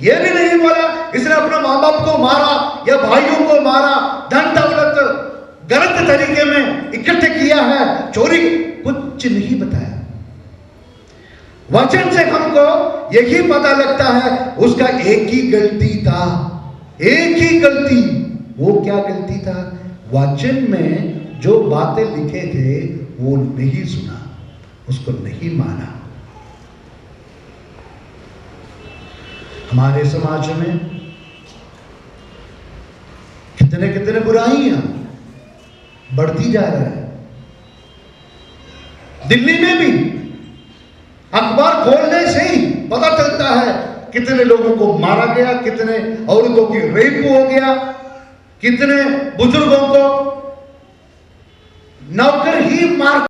यह भी नहीं बोला इसने अपने माँ बाप को मारा या भाइयों को मारा, धन दौलत गलत तरीके में इकट्ठे किया है, चोरी, कुछ नहीं बताया। वचन से हमको यही पता लगता है उसका एक ही गलती था, एक ही गलती। वो क्या गलती था? वचन में जो बातें लिखे थे वो नहीं सुना, उसको नहीं माना। हमारे समाज में कितने कितने बुराइयां बढ़ती जा रही है। दिल्ली में भी अखबार खोलने से ही पता चलता है कितने लोगों को मारा गया, कितने औरतों की रेप हो गया, कितने बुजुर्गों को नौकर ही मार